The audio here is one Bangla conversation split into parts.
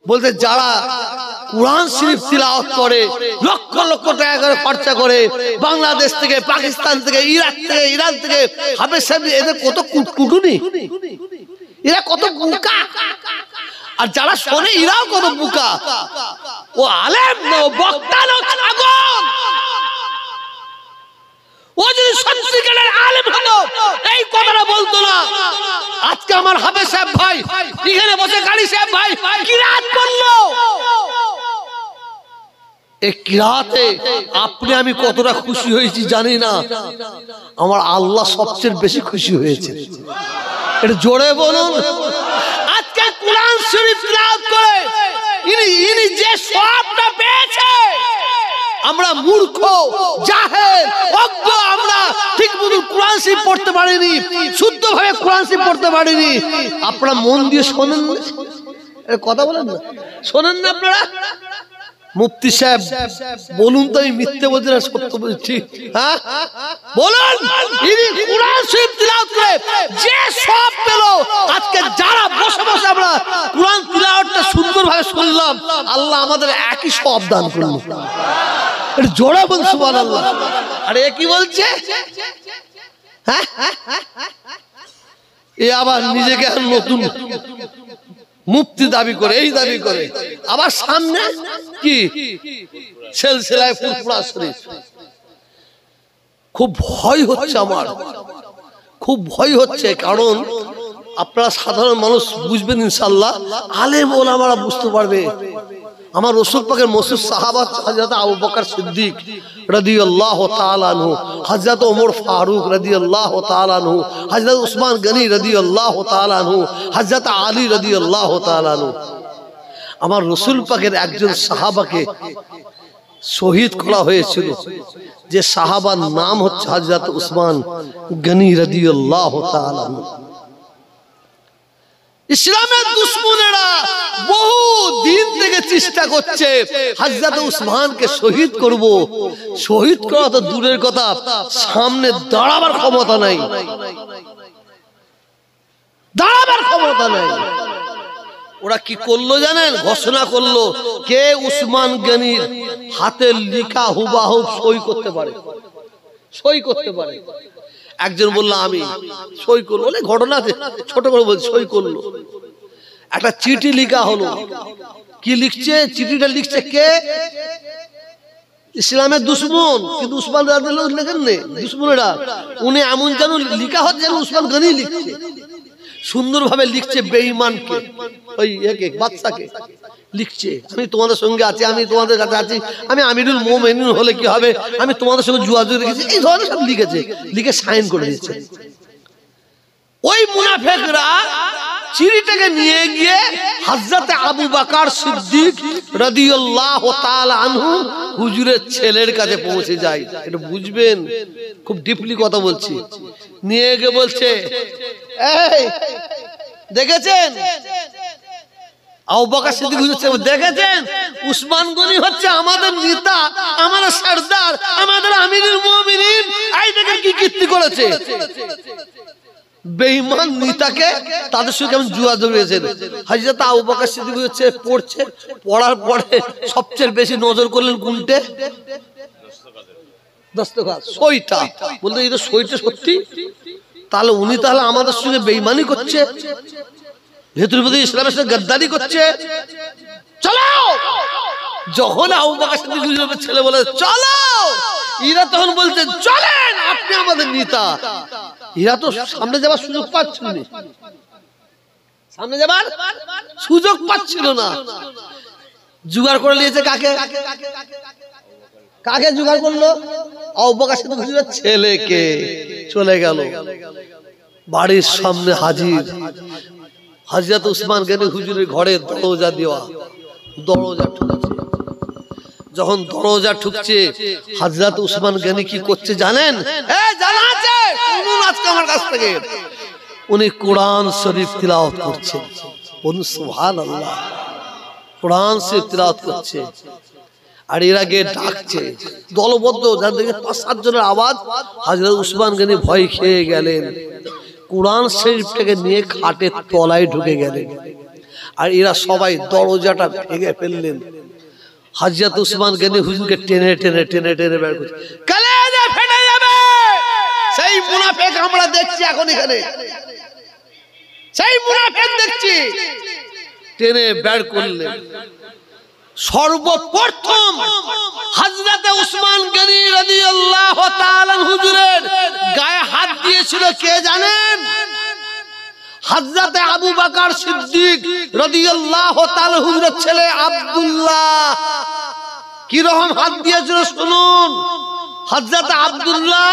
বলতে যারা কুরআন শরীফ তিলাওয়াত করে লক্ষ লক্ষ টাকা করে খরচা করে বাংলাদেশ থেকে পাকিস্তান থেকে ইরাক থেকে ইরান থেকে হাফেজ সাহেব এদের কত কুটুনি, এরা কত বোকা, আর যারা শোনে এরাও কত বোকা। ও আলেম না, ও বক্তা না, ছাগল। ও যদি সত্যিকারের আলেম হতো এই কথাটা বলতো না। আজকে আমার হাফেজ সাহেব ভাই এখানে বসে কারি সাহেব ভাই কিরাত করলো, এই কিরাতে আপনি আমি কতটা খুশি হয়েছি জানি না, আমার আল্লাহ সবচেয়ে বেশি খুশি হয়েছে। এটা জোরে বলুন। আজকে কুরআন শরীফ তিলাওয়াত করে ইনি যে সওয়াবটা পেয়েছে, আমরা মূর্খ জাহেল অজ্ঞ, আমরা ঠিকমতো কুরআন শরীফ পড়তে পারিনি, শুদ্ধভাবে কুরআন শরীফ পড়তে পারিনি। আপনারা মন দিয়ে শোনেন না, কথা বলেন না, শোনেন না আপনারা। মুফতি সাহেব বলুন তো আমি মিথ্যে বলছি না সত্য বলছি? হ্যাঁ বলুন। ইনি কুরআন শরীফ তিলাওয়াত করে যে সওয়াব পেল, আজকে যারা বসে বসে আমরা কুরআন তিলাওয়াতটা সুন্দরভাবে শুনলাম, আল্লাহ আমাদের একই সওয়াব দান করল। এটা জোরে বল সুবহানাল্লাহ। আরে এ কি বলছে? হ্যাঁ এ আবার নিজেকে নতুন মুফতি দাবি করে, এই দাবি করে, আবার সামনে কি সিলসিলায়ে ফুরফুরা শরীফ। খুব ভয় হচ্ছে আমার, খুব ভয় হচ্ছে, কারণ আপনারা সাধারণ মানুষ বুঝবেন ইনশাআল্লাহ, আলেম ওলামারা বুঝতে পারবে। আমার রাসূল পাকের মশহুর সাহাবা হযরত আবু বকর সিদ্দিক রাদিয়াল্লাহু তাআলা আনহু, হযরত ওমর ফারুক রাদিয়াল্লাহু তাআলা আনহু, হযরত উসমান গনি রাদিয়াল্লাহু তাআলা আনহু, হযরত আলী রাদিয়াল্লাহু তাআলা আনহু, আমার রাসূল পাকের একজন সাহাবাকে শহীদ করা হয়েছিল, যে সাহাবার নাম হচ্ছে হযরত উসমান গনি রাদিয়াল্লাহু তাআলা আনহু। ইসলামের দুশমনেরা বহু দিন থেকে চেষ্টা করছে হযরত উসমানকে শহীদ করব। শহীদ করা তো দূরের কথা, সামনে দাঁড়াবার ক্ষমতা নাই, দাঁড়াবার ক্ষমতা নাই। ওরা কি করলো জানেন? ঘোষণা করলো কে উসমান গনির হাতে লেখা হুবহু সই করতে পারে, সই করতে পারে। একজন বলল আমি সই করবো, বলে ঘটনা আছে ছোট করে বলছি, সই করলো। একটা চিঠি লেখা হলো, কি লিখছে? চিঠিটা লিখছে কে? ইসলামের দুশমন, কিন্তু উসমান রাদিয়াল্লাহু লেখেন নেই, দুশমনেরা। উনি এমন যেন লেখা হচ্ছে যেন উসমান গনি লিখছে, সুন্দরভাবে লিখছে বেঈমানকে, ওই একে বাদশাকে লিখছে, আমি তোমাদের সঙ্গে আছি, আমি তোমাদের কাছে আছি, আমি আমিরুল মুমিনিন হলে কি হবে, আমি তোমাদের সঙ্গে যোগাযোগ রেখেছি, এই ধরনের সব লিখেছে, লিখে সাইন করে দিচ্ছে। ওই মুনাফিকরা চিঠিটাকে নিয়ে গিয়ে হযরত আবু বকর সিদ্দিক রাদিয়াল্লাহু তাআলা আনহু হুজুরের ছেলের কাছে পৌঁছে যায়। এটা বুঝবেন, খুব ডিপলি কথা বলছি। নিয়ে গিয়ে বলছে, এই দেখেছেন আবু বকর সিদ্দিক হুজুর দেখেছেন উসমান গনি হচ্ছে আমাদের নেতা, আমাদের সরদার, আমাদের আমিরুল মুমিনিন, এই দেখেন কি কীর্তি করেছে। বেঈমান নেতাকে তাদের সঙ্গে কেমন জুয়া ধরেছেন। হযরত আবু বকর সিদ্দিক হচ্ছে পড়ছে, পড়ার পরে সবচেয়ে বেশি নজর করলেন কোনটে? দস্তখত, সইটা। বলতে এই তো সইটা সত্যি, তাহলে উনি তাহলে আমাদের সঙ্গে বেঈমানি করছে, ভেতরে ভেতরে ইসলামের সাথে গদ্দারি করছে, চলো। যখন আবু বকর সিদ্দিক ছেলে বলে চলো, এরা তখন বলছে চলেন, আপনি আমাদের নেতা। এরা তো সামনে যাবার সুযোগ পাচ্ছিল না, সামনে যাবার সুযোগ পাচ্ছিল না। জোগাড় করে নিয়েছে কাকে? কাকে জোগাড় করলো? আবু বকর সিদ্দিকের ছেলেকে। চলে গেল, বাড়ির সামনে হাজির হযরত উসমান গনি হুজুরের ঘরে দরজা দেওয়া, দরজা ঠুকছে। যখন দরজা ঠুকছে, হযরত উসমান গনি কি করছে জানেন? জানা আছে, শুনুন আজকে আমার কাছ থেকে। উনি কোরআন শরীফ তিলাওয়াত করছেন, বলুন সুবহানাল্লাহ। কোরআন শরীফ তিলাওয়াত করছে, আর এর আগে ডাকছে দলবদ্ধ, যার দিকে ৫-৭ জনের আওয়াজ। হযরত উসমান গনি ভয় খেয়ে গেলেন, কোরআন শরীফটাকে নিয়ে খাটের তলায় ঢুকে গেলেন। আর এরা সবাই দরজাটা ভেঙে ফেললেন। হযরত উসমান গনি হুজুরকে টেনে টেনে টেনে টেনে বের করছে, কলেজা ফেটে যাবে। সেই মুনাফিক আমরা দেখছি এখন এখানে, সেই মুনাফিক দেখছি, টেনে বের করলেন। সর্বপ্রথম হযরত উসমান গনি রাদিয়াল্লাহু তাআলা হুজুরের গায়ে হাত দিয়েছিল কে জানেন? হযরত আবু বকর সিদ্দিক রাদিয়াল্লাহু তাআলা হুজুরের ছেলে আব্দুল্লাহ। কি রকম হাত দিয়েছিল শুনুন। হযরত আব্দুল্লাহ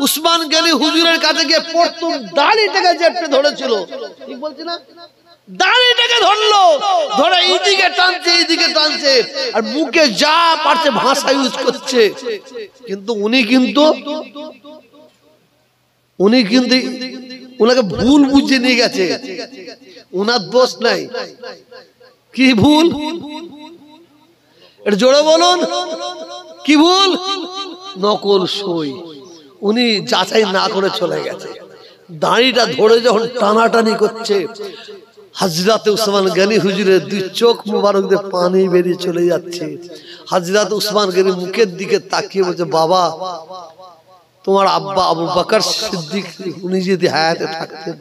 উসমান গনি হুজুরের কাছে গিয়ে প্রথম দাড়িটাকে চেপে ধরেছিল। ঠিক বলছি না? দাড়িটাকে ধরলো, ধরে এইদিকে টানছে এইদিকে টানছে, আর মুখে যা পারছে ভাষা ইউজ করছে। কিন্তু উনি কিন্তু ওনাকে ভুল বুঝে নিয়ে গেছে। ওনার দোষ নাই। কি ভুল? এটা জোরে বলুন, কি ভুল? নকল সই। উনি যাচাই না করে চলে গেছে। দাড়িটা ধরে যখন টানাটানি করছে, হযরত উসমান গনি হুজুরের দুই চোখ মুবারক দিয়ে পানি বেরিয়ে চলে যাচ্ছে। হযরত উসমান গনি মুখের দিকে তাকিয়ে বলছে, বাবা, তোমার আব্বা আবু বকর সিদ্দিক উনি যদি হায়াতে থাকতেন,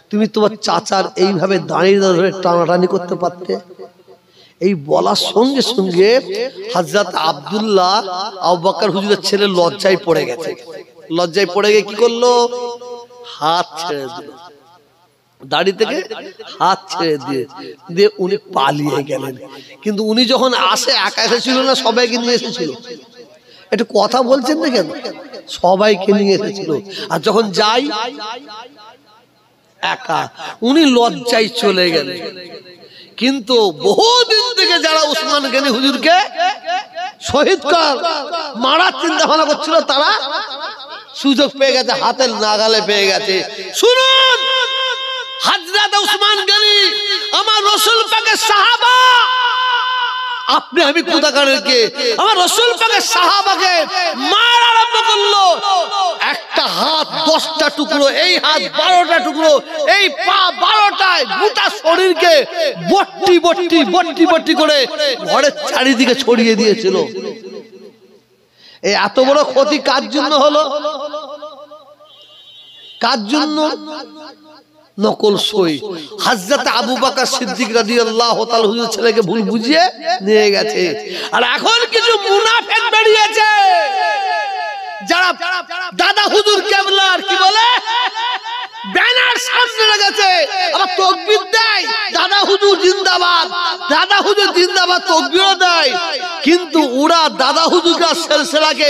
তুমি তোমার চাচার এইভাবে দাঁড়িয়ে ধরে টানাটানি করতে পারতে। এই বলার সঙ্গে সঙ্গে হযরত আব্দুল্লাহ আবু বকর হুজুরের ছেলে লজ্জায় পড়ে গেছে। লজ্জায় পড়ে গিয়ে কি করলো? হাত ছেড়ে দিল। দাড়ি থেকে হাত ছেড়ে দিয়ে উনি পালিয়ে গেলেন। কিন্তু উনি যখন আসে একা এসেছিল না, সবাইকে নিয়ে এসেছিল। একটু কথা বলছেন না কেন? সবাইকে নিয়ে এসেছিল। আর যখন যাই একা, উনি লজ্জায় চলে গেলেন। কিন্তু বহুদিন থেকে যারা উসমান গনি হুজুরকে শহীদ মারার চিন্তা ভাবনা করছিল, তারা সুযোগ পেয়ে গেছে, হাতের নাগালে পেয়ে গেছে। শুনুন, হযরত উসমান গনি আমার রাসূল পাকের সাহাবা। আপনি আমি কোথাকারের কে? আমার রাসূল পাকের সাহাবাকে মার আরম্ভ করলো। একটা হাত 10টা টুকরো, এই হাত 12টা টুকরো, এই পা 12টায়, গোটা শরীরকে বট্টি বট্টি বট্টি বট্টি করে ঘরের চারিদিকে ছড়িয়ে দিয়েছিল। এই এত বড় ক্ষতি কার জন্য হলো? কার জন্য? নকল সই। হযরত আবু বকর সিদ্দিক রাদিয়াল্লাহু তাআলা হুজুর ছেলেকে ভুল বুঝিয়ে নিয়ে গেছে। আর এখন কিছু মুনাফিক বেরিয়েছে, যারা দাদা হুজুর কেবলার কি বলে ব্যানার সামনে রেখেছে, আবার তাকবীর দেয়, দাদা হুজুর জিন্দাবাদ, দাদা হুজুর জিন্দাবাদ তাকবীরও দেয়। কিন্তু ওরা দাদা হুজুরের সিলসিলাকে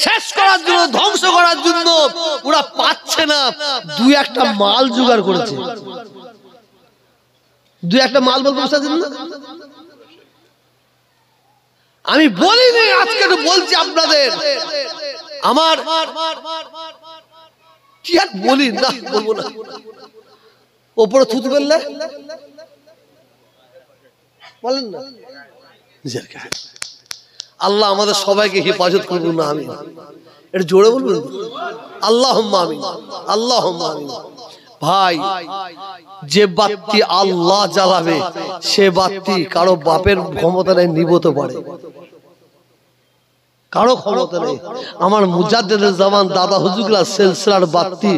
শেষ করার জন্য, ধ্বংস করার জন্য ওরা পাচ্ছে না, দুই একটা মাল জোগাড় করেছে। দুই একটা মাল বলতে বুঝতে না? আমি বলিনি, আজকে একটু বলছি আপনাদের। আমার কি আর বলি না, বলবো না। ওপরে থুতু করলে বলেন না। আল্লাহ আমাদের সবাইকে হেফাজত করুন না। আমি এটা জোরে বলবেন, আল্লাহুম্মা আমিন, আল্লাহুম্মা আমিন। ভাই, যে বাতি আল্লাহ জ্বালাবে সে বাতি কারো বাপের ক্ষমতা নেই নিভতে পারে, কারো ক্ষমতা নেই। আমার মুজাদ্দিদুল জামান দাদা হুজুরগুলার সিলসিলার বাতি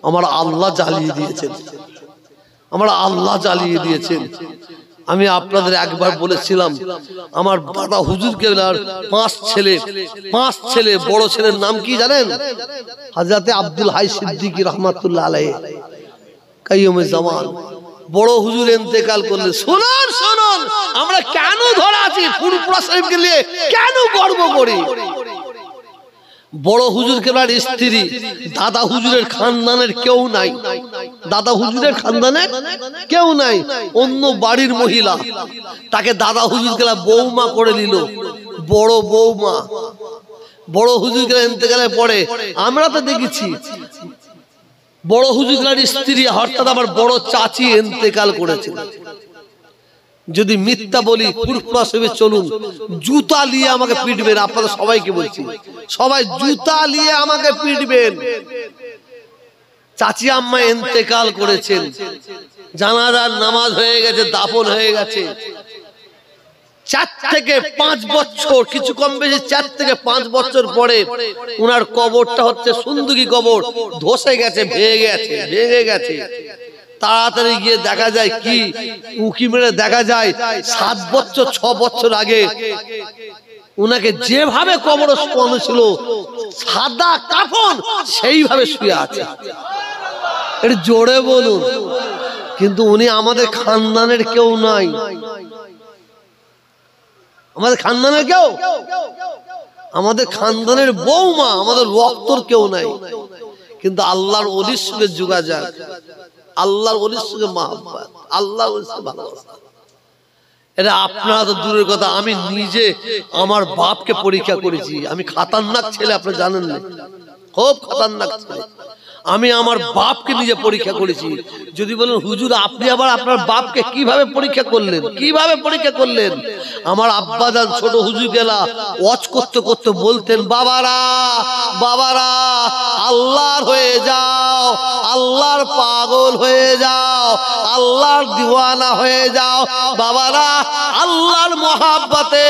আমার আল্লাহ জ্বালিয়ে দিয়েছেন, আমার আল্লাহ জ্বালিয়ে দিয়েছেন। আমি আপনাদের একবার বলেছিলাম, আমার দাদা হুজুরকে 5 ছেলে, বড় ছেলের নাম কি জানেন? হযরত আব্দুল হাই সিদ্দিকী রাহমাতুল্লাহ আলাইহি কাইয়ুমে জামান। বড় হুজুর ইন্তেকাল করলে, শুনুন শুনুন, আমরা কেন ধরা আছি ফুরফুরা শরীফকে নিয়ে, কেন গর্ব করি? বড় হুজুর কেবলার স্ত্রী, দাদা হুজুরের খানদানের কেউ নাই, দাদা হুজুরের খানদানের কেউ নাই। অন্য বাড়ির মহিলা তাকে দাদা হুজুর কেলা বৌমা করে নিল, বড় বৌমা। বড় হুজুর কেলা ইন্তেকালের পরে আমরা তো দেখেছি, বড় হুজুরের স্ত্রী অর্থাৎ আমার বড় চাচি ইন্তেকাল করেছিল। যদি মিথ্যা বলি ফুরফুরা শরীফে চলুন, জুতা নিয়ে আমাকে পিটবেন। আপনাদের সবাইকে বলছি, সবাই জুতা নিয়ে আমাকে পিটবেন। চাচি আম্মা ইন্তেকাল করেছেন, জানাজার নামাজ হয়ে গেছে, দাফন হয়ে গেছে। 4 থেকে 5 বছর, কিছু কম বেশি 4 থেকে 5 বছর পরে উনার কবরটা হচ্ছে সুন্দরী কবর, ধসে গেছে, ভেঙে গেছে। তাড়াতাড়ি গিয়ে দেখা যায় কি উকি মেরে দেখা যায় 7 বছর 6 বছর আগে উনাকে যেভাবে কবর শোয়ানো ছিল, সাদা কাফন, সেইভাবে শুয়ে আছে। এটা জোরে বলুন। কিন্তু উনি আমাদের খানদানের কেউ নাই, আমাদের খানদানের কেউ, আমাদের খানদানের বৌমা, আমাদের রক্তর কেউ নাই। কিন্তু আল্লাহর ওলির সঙ্গে যোগাযোগ, আল্লাহর ওলির সঙ্গে মহব্বত, আল্লাহর ওলির সঙ্গে ভালোবাসা। এটা আপনারা তো দূরের কথা, আমি নিজে আমার বাপকে পরীক্ষা করেছি। আমি খতরনাক ছেলে, আপনি জানেন না, খুব খতরনাক ছেলে। আমি আমার বাপকে নিজে পরীক্ষা করেছি। যদি বলেন হুজুর আপনি আবার আপনার বাপকে কিভাবে পরীক্ষা করলেন, কিভাবে পরীক্ষা করলেন? আমার আব্বাজান ছোট হুজুর গেলা ওয়াজ করতে করতে বলতেন, বাবারা বাবারা আল্লাহর হয়ে যাও, আল্লাহর পাগল হয়ে যাও, আল্লাহর দিওয়ানা হয়ে যাও। বাবারা আল্লাহর মহাব্বতে,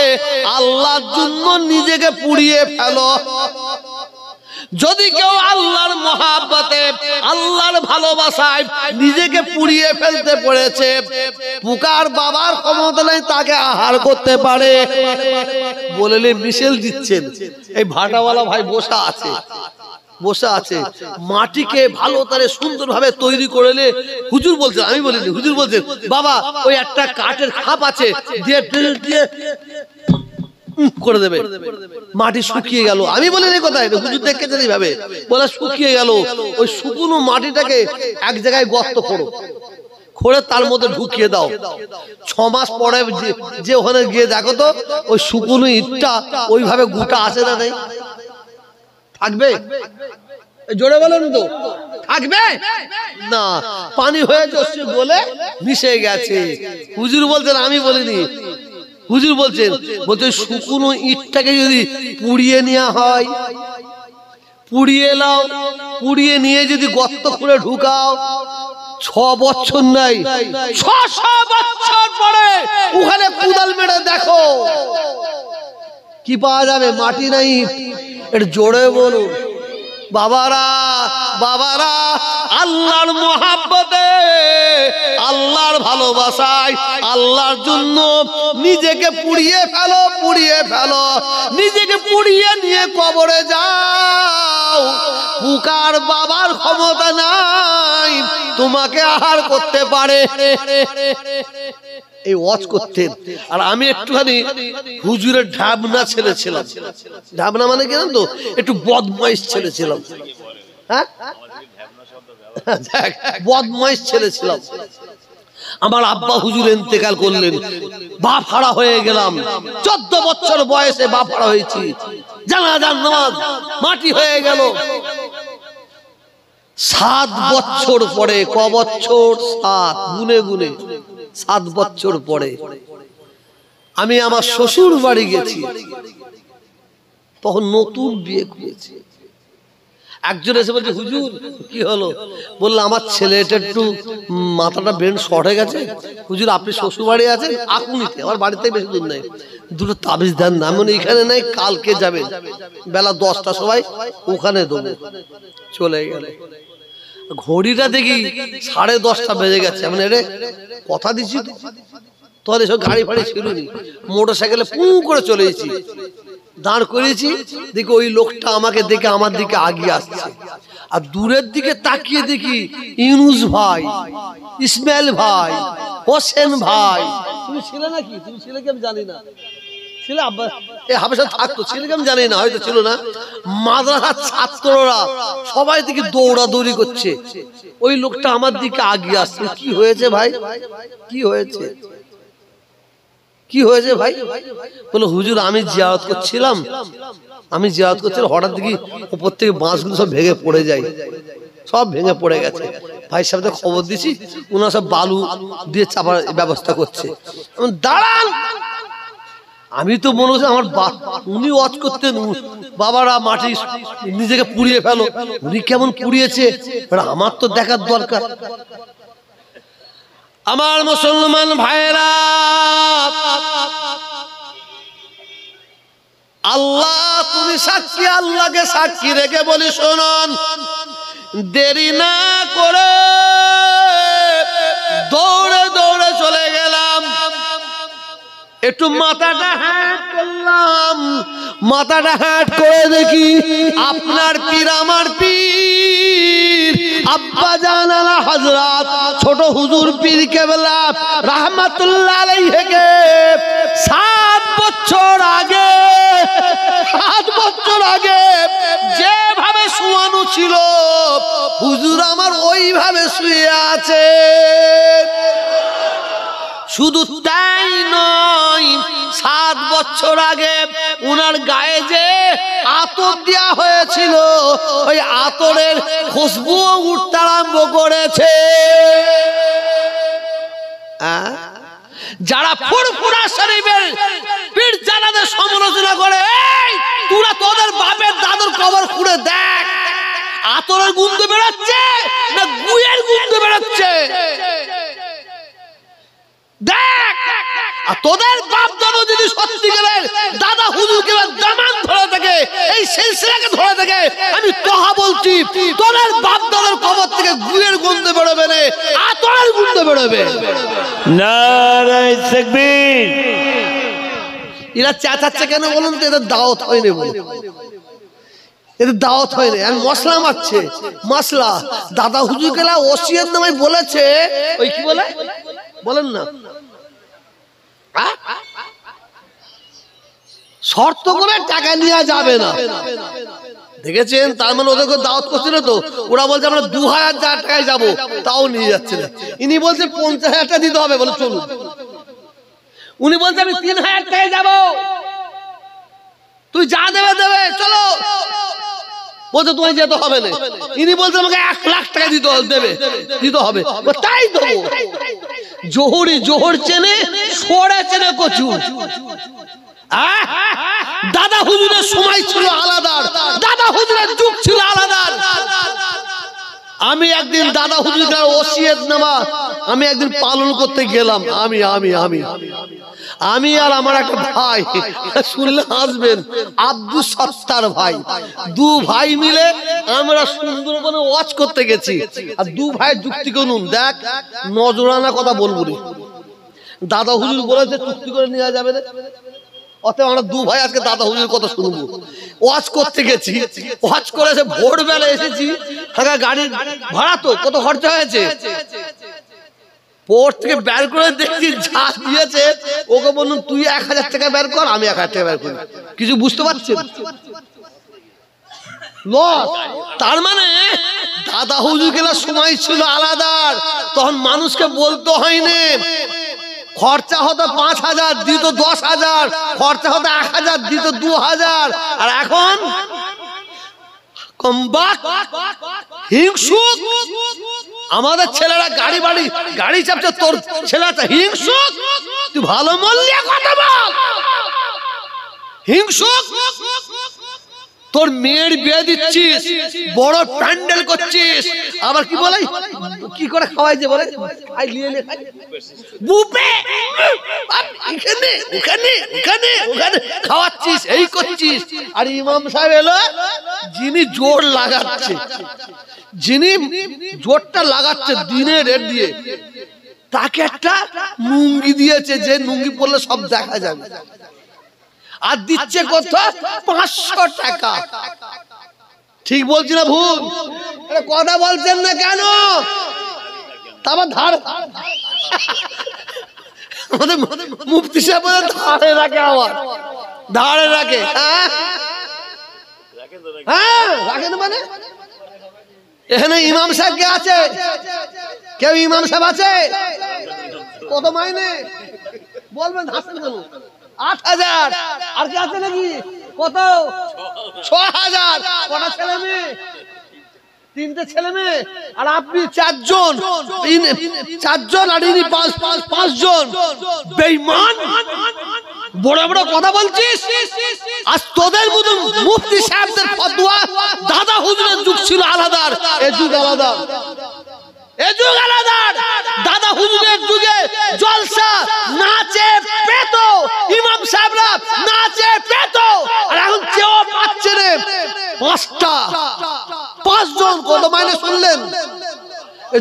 আল্লাহর জন্য নিজেকে পুড়িয়ে ফেলো। যদি কেউ আল্লাহর মহাব্বতে, আল্লাহর ভালোবাসায় নিজেকে পুড়িয়ে ফেলতে পড়েছে, পুকার বাবার ক্ষমতা নেই তাকে আহার করতে পারে বললে মিশেল দিচ্ছেন। এই ভাটাওয়ালা ভাই বসে আছে, মাটিকে ভালো করে সুন্দরভাবে তৈরি করলে হুজুর বলছেন, আমি বলিনি, হুজুর বলছেন বাবা ওই একটা কাঠের খাপ আছে, দিয়ে দিয়ে করে দেবে, মাটি শুকিয়ে গেল। আমি বলি এই কথা, হুজুর দেখেছেন এইভাবে, বলে শুকিয়ে গেল। ওই শুকনো মাটিটাকে এক জায়গায় গর্ত করো, করে তার মধ্যে ঢুকিয়ে দাও। 6 মাস পরে যে ওখানে গিয়ে দেখো তো ওই শুকনো ইটটা ওইভাবে গোটা আছে না নেই? থাকবে? জোরে বলেন তো, থাকবে না? পানি হয়ে যাচ্ছে বলে মিশে গেছে। হুজুর বলছেন, আমি বলিনি, হুজুর বলছেন শুকনো ইটটাকে যদি পুড়িয়ে নেওয়া হয়, পুড়িয়ে নাও, পুড়িয়ে নিয়ে যদি গর্ত করে ঢুকাও, 6 বছর নাই 600 বছর পরে ওখানে কুদাল মেরে দেখো কি পাওয়া যাবে? মাটি নাই, এটা জোরে বলুন। বাবারা বাবারা আল্লাহর মহাব্বতে, আল্লাহর ভালোবাসায়, আল্লাহর জন্য নিজেকে পুড়িয়ে ফেলো, পুড়িয়ে ফেলো, নিজেকে পুড়িয়ে নিয়ে কবরে যাও। পুকার বাবার ক্ষমতা নাই তোমাকে আহার করতে পারে। এই ওয়াজ করতেন। আর আমি একটুখানি হুজুরের ঢাবনা ছেলে ছিলাম। ঢাবনা মানে কি জানেন তো? একটু বদমাইশ ছেলে ছিলাম। হ্যাঁ, বদমাইশ ছেলে ছিলাম। আমার আব্বা হুজুর ইন্তেকাল করলেন, বাপ হারা হয়ে গেলাম। 14 বছর বয়সে বাপ হারা হয়েছি। জানাজার নামাজ মাটি হয়ে গেল। 7 বছর পরে, ক বছর? 7, গুনে গুনে 7 বছর পরে আমি আমার শ্বশুর বাড়ি গেছি। তখন নতুন বিয়ে করেছি। একজন এসে বলছে, হুজুর কি হলো? বললো আমার ছেলেটা একটু মাথাটা ব্রেন শর্ট হয়ে গেছে। হুজুর আপনি শ্বশুর বাড়ি আছেন? আকুনিতে, আমার বাড়িতে বেশি দূর নাই, 2টো তাবিজ দেন না। আমি এখানে নাই, কালকে যাবেন বেলা 10টার সময়, ওখানে দেবো। চলে গেল। ঘড়িটা দেখি 10:30 বেজে গেছে। আমি রে কথা দিচ্ছি তো, তোর এসব গাড়ি ফাড়ি ছিল নি, মোটর সাইকেলে পু করে চলে এসেছি, দাঁড় করেছি। দেখি ওই লোকটা আমাকে দেখে আমার দিকে আগিয়ে আসছে। আর দূরের দিকে তাকিয়ে দেখি ইউনুস ভাই, ইসমাইল ভাই, হোসেন ভাই। তুমি ছিলে নাকি? তুমি ছিলে কি আমি জানি না, ছিল আব্বা এই হাবেশা থাকতো, ছিল কি আমি জানি না, হয়তো ছিল না। মাদ্রাসার ছাত্ররা সবাই দিকে দৌড়াদৌড়ি করছে। ওই লোকটা আমার দিকে আগিয়ে আসছে। কি হয়েছে ভাই? কি হয়েছে? কি হয়েছে ভাই? বলো হুজুর আমি জিয়ারত করছিলাম, হঠাৎ দেখি উপর থেকে বাঁশগুলো সব ভেঙে পড়ে যায়, সব ভেঙে পড়ে গেছে। ভাই সাহেবকে খবর দিছি, ওনারা সব বালু দিয়ে চাপার ব্যবস্থা করছে। দাঁড়ান, আমি তো মনে হচ্ছে আমার উনি ওয়াজ করতেন, বাবারা মাটি নিজেকে পুড়িয়ে ফেলো, উনি কেমন পুড়িয়েছে আমার তো দেখার দরকার। আমার মুসলমান ভাইরা, আল্লাহ তুমি সাক্ষী, আল্লাহকে সাক্ষী রেখে বলি শুনুন, দেরি না করে দৌড়ে দৌড়ে চলে গেলাম, একটু মাথাটা হ্যাট করলাম, মাথাটা হ্যাট করে দেখি আপনার পীর, আমার পীর আব্বা জান আলা হযরত ছোট হুজুর পীর কেবলা রাহমাতুল্লাহ আলাইহিকে 7 বছর আগে যেভাবে শোয়ানো ছিল হুজুর আমার ওইভাবে শুয়ে আছে। শুধু তাই নয়, 7 বছর আগে উনার গায়ে যে আতর দেওয়া হয়েছিল ওই আতরের খুশবুও উঠতে আরম্ভ করেছে। যারা ফুরফুরা শরীফের পীর জানাদের সমালোচনা করে, এই তোরা তোদের বাপের দাদুর কবর খুঁড়ে দেখ, আতরের গন্ধ বেরোচ্ছে না গুয়ের গন্ধ বেরোচ্ছে দেখ। আর তোদের বাপ দাদু যদি সত্যিকারের দাদা হুজুরকে দামান ধরে থাকে, এই সিলসিলাকে ধরে থাকে, আমি তোহা বলছি তোদের বাপ দাদার কবর থেকে গুয়ের গন্ধ বেরোবে না, আতরের গন্ধ বেরোবে। নারায়ে তাকবীর। এরা চেঁচাচ্ছে কেন বলুন তো? এদের দাওয়াত হয়নি বলে, এদের দাওয়াত হয়নি। আর মশলা মারছে, মশলা দাদা হুজুরকে ওসিয়ত নামে বলেছে, ওই কি বলে বলেন না, শর্ত করে টাকা নেওয়া যাবে না, দেখেছেন? তার মানে ওদেরকে দাওয়াত করছিল তো, ওরা বলছে আমরা 2000 টাকায় যাবো, তাও নিয়ে যাচ্ছে না। ইনি বলছে 50,000 টাকা দিতে হবে, বলে চলুন। উনি বলছে আমি 3000 টাকায় যাবো, তুই যা দেবে দেবে চলো, বলছে তোমায় যেতে হবে না। ইনি বলছে আমাকে 1 লাখ টাকা দিতে হবে, তাই দেবো। জোহরি জোহর চেনে, সরে চেনে কচু। দাদা হুজুরের সময় ছিল আলাদা, দাদা হুজুরের যুগ ছিল আলাদা। আমি একদিন দাদা হুজুরের ওসিয়ত নামা আমি একদিন পালন করতে গেলাম, আমি আর আমার একটা ভাই, শুনলে হাসবেন, আব্দুল সত্তার ভাই, 2 ভাই মিলে আমরা সুন্দরবনে ওয়াজ করতে গেছি। আর 2 ভাই যুক্তি করুন, দেখ নজরানা কথা বলবো রে, দাদা হুজুর বলেছে চুক্তি করে নেওয়া যাবে না, অতএব আমরা 2 ভাই আজকে দাদা হুজুরের কথা শুনবো। ওয়াজ করতে গেছি, ওয়াজ করেছে, ভোরবেলা এসেছি, গাড়ি ভাড়া তো কত খরচা হয়েছে, পোর্ট থেকে বের করে দেখছি যা দিয়েছে, ওকে বলুন তুই 1000 টাকা বের কর, আমি 1000 টাকা বের করি, কিছু বুঝতে পারছেন? লস। তার মানে দাদা হুজুর গেলার সময় ছিল আলাদা, তখন মানুষকে বলতে হয়নি, খরচা হতো 5000 দিত 10,000, খরচা হতো 1000 দিত 2000। আর এখন হিংসুক, আমাদের ছেলেরা গাড়ি চাপছে, তোর ছেলেটা হিংসুক, তুই ভালো মূল্যে কথা বল, হিংসুক। তোর মেয়ের বিয়ে দিচ্ছিস, বড় প্যান্ডেল করছিস, আবার কি বলে কি করে খাওয়াই যে বলে খাওয়াচ্ছিস, এই করছিস। আর ইমাম সাহেব এলো, যিনি জোর লাগাচ্ছে, যিনি জোরটা লাগাচ্ছে দিনের রেট দিয়ে, তাকে একটা লুঙ্গি দিয়েছে, যে লুঙ্গি পরলে সব দেখা যাবে, আর দিচ্ছে কত? 500 টাকা। ঠিক বলছি না ভুল? কথা বলছেন না কেন? তারপর ধার আমাদের মুফতি সাহেব ধারে রাখে, আবার ধারে রাখে। হ্যাঁ রাখেন, মানে এখানে ইমাম সাহেব কে আছে? কেউ ইমাম সাহেব আছে? কত মাইনে বলবেন? হাসেন কেন? 8000। আর কি আছে নাকি? কত? 6000। কটা ছেলে মেয়ে? 3টে ছেলে মেয়ে। আর আপনি 4 জন, 4 জন, আর ইনি 5 জন। বেঈমান বড় বড় কথা বলছিস। আজ তোদের মতো মুফতি সাহেবদের ফতোয়া দাদা হুজুরের যুগ ছিল আলাদা, এ যুগ আলাদা, এ যুগ আলাদা। দাদা হুজুরের যুগে জলসা নাচে পেত, ইমাম সাহেবরা নাচে পেত, আর এখন কেউ পাচ্ছে না। পাঁচজন কত মাইনে শুনলেন?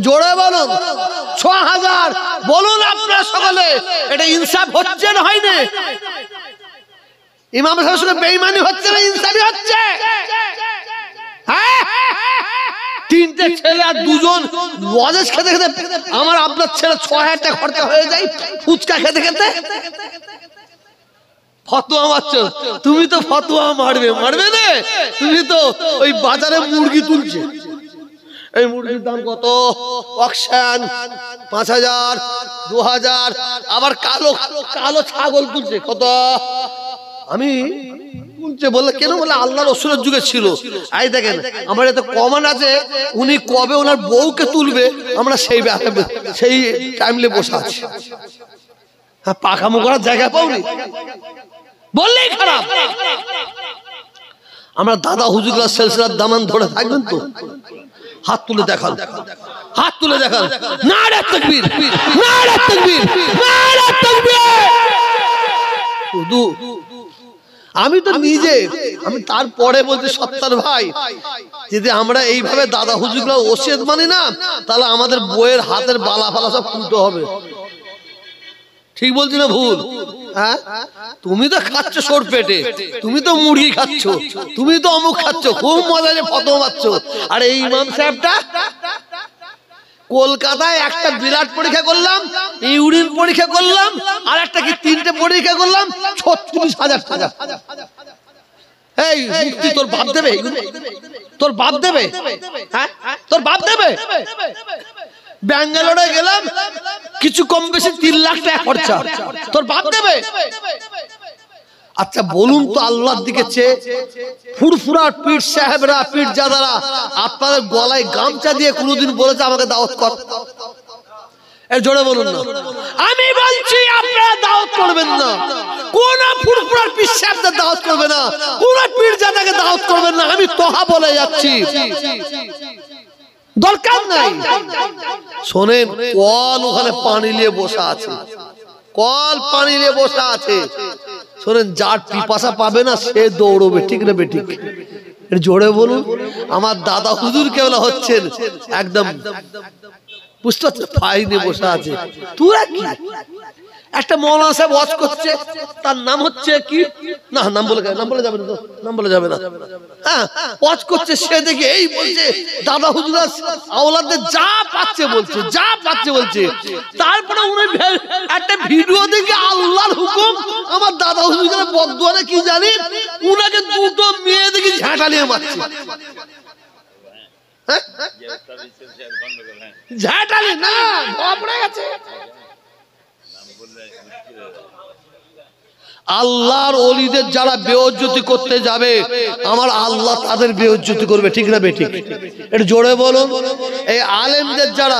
জোরে বলুন ৬,০০০। বলুন আপনারা সকলে, এটা ইনসাফ হচ্ছে না হয়নি? ইমাম সাহেবের সঙ্গে বেঈমানি হচ্ছে না ইনসাফি হচ্ছে? হ্যাঁ, তিনটে ছেলে আর দুজন ওয়াজেস খেতে খেতে আমার আপনার ছেলে ৬,০০০ টাকা খরচা হয়ে যায় ফুচকা খেতে খেতে। ফতোয়া মারছো তুমি, তো ফতোয়া মারবে না, তুমি তো ওই বাজারে মুরগি তুলছে। এই মুরগির দাম কত? অকশন ৫,০০০, ২,০০০। আবার কালো কালো ছাগল তুলছে কত? আমি তুলছে বললে কেন? বলে আল্লাহ রসুলের যুগে ছিল। এই দেখেন আমার এত কমান আছে, উনি কবে ওনার বউকে তুলবে আমরা সেই টাইমলে বসে আছি। হ্যাঁ, পাখামো করার জায়গা পাওনি বললেই খারাপ। আমরা দাদা হুজুররা সিলসিলার দামান ধরে থাকবেন তো? হাত তুলে দেখান, হাত তুলে দেখান। নারে তাকবীর, নারে তাকবীর, নারে তাকবীর। শুধু আমি তো নিজে, আমি তারপরে বলছি সত্তার ভাই, যদি আমরা এইভাবে দাদা হুজুররা ওসিয়ত মানি না, তাহলে আমাদের বইয়ের হাতের বালা ফালা সব খুলতে হবে। ঠিক বলছি না ভুল? হ্যাঁ, তুমি তো খাচ্ছ সর পেটে, তুমি তো মুরগি খাচ্ছ, তুমি তো অমুক খাচ্ছ, খুব মজা যে ফতোয়া মারছ। আর এই ইমাম সাহেবটা কলকাতায় একটা বিরাট পরীক্ষা করলাম, ইউরিন পরীক্ষা করলাম, আর একটা কি ৩টে পরীক্ষা করলাম, ৩৬,০০০ টাকা। এই মুক্তি তোর বাপ দেবে? তোর বাপ দেবে? হ্যাঁ, তোর বাপ দেবে? ব্যাঙ্গালোরে গেলাম, কিছু কম বেশি ৩ লাখ টাকা খরচা, তোর বাপ দেবে? আচ্ছা বলুন তো, আল্লাহর দিকে চেয়ে ফুরফুরা পীর সাহেবরা, পীর জাদারা আপনাদের গলায় গামছা দিয়ে কোনোদিন বলেছে আমাকে দাওয়াত কর? এর জোরে বলুন না। আমি বলছি আপনারা দাওয়াত করবেন না, কোন ফুরফুরার পীর সাহেবদের দাওয়াত করবে না, কোন পীর জাদাকে দাওয়াত করবেন না। আমি তোহা বলে যাচ্ছি, দরকার নাই। শোনেন, কল ওখানে পানি নিয়ে বসে আছে, কল পানি নিয়ে বসে আছে। শোনেন, যার পিপাসা পাবে না সে দৌড়বে, ঠিক না বেঠিক? জোরে বলুন। আমার দাদা হুজুর কেবল হচ্ছেন একদম বুঝতে পারছেন, ফাইনে বসে আছে। তোরা কি একটা মৌলানা সাহেব ওয়াজ করছে, তার নাম হচ্ছে কি, না নাম বলে যাবে না, নাম বলে যাবে না। হ্যাঁ, ওয়াজ করছে, সে দেখে এই বলছে দাদা হুজুর আওলাদদের যা পাচ্ছে বলছে, যা পাচ্ছে বলছে। তারপরে উনি একটা ভিডিও দেখে আল্লাহর হুকুম, আমার দাদা হুজুরের বদদোয়া কি জানি, উনাকে দুটো মেয়ে দেখে ঝাঁটালিয়ে মারছে। ঝাঁটালি না, পড়ে গেছে। আল্লাহর ওলিদের যারা বেইজ্জতি করতে যাবে, আমার আল্লাহ তাদের বেইজ্জতি করবে, ঠিক না বেঠিক? এটা জোরে বলুন। এই আলেমদের যারা,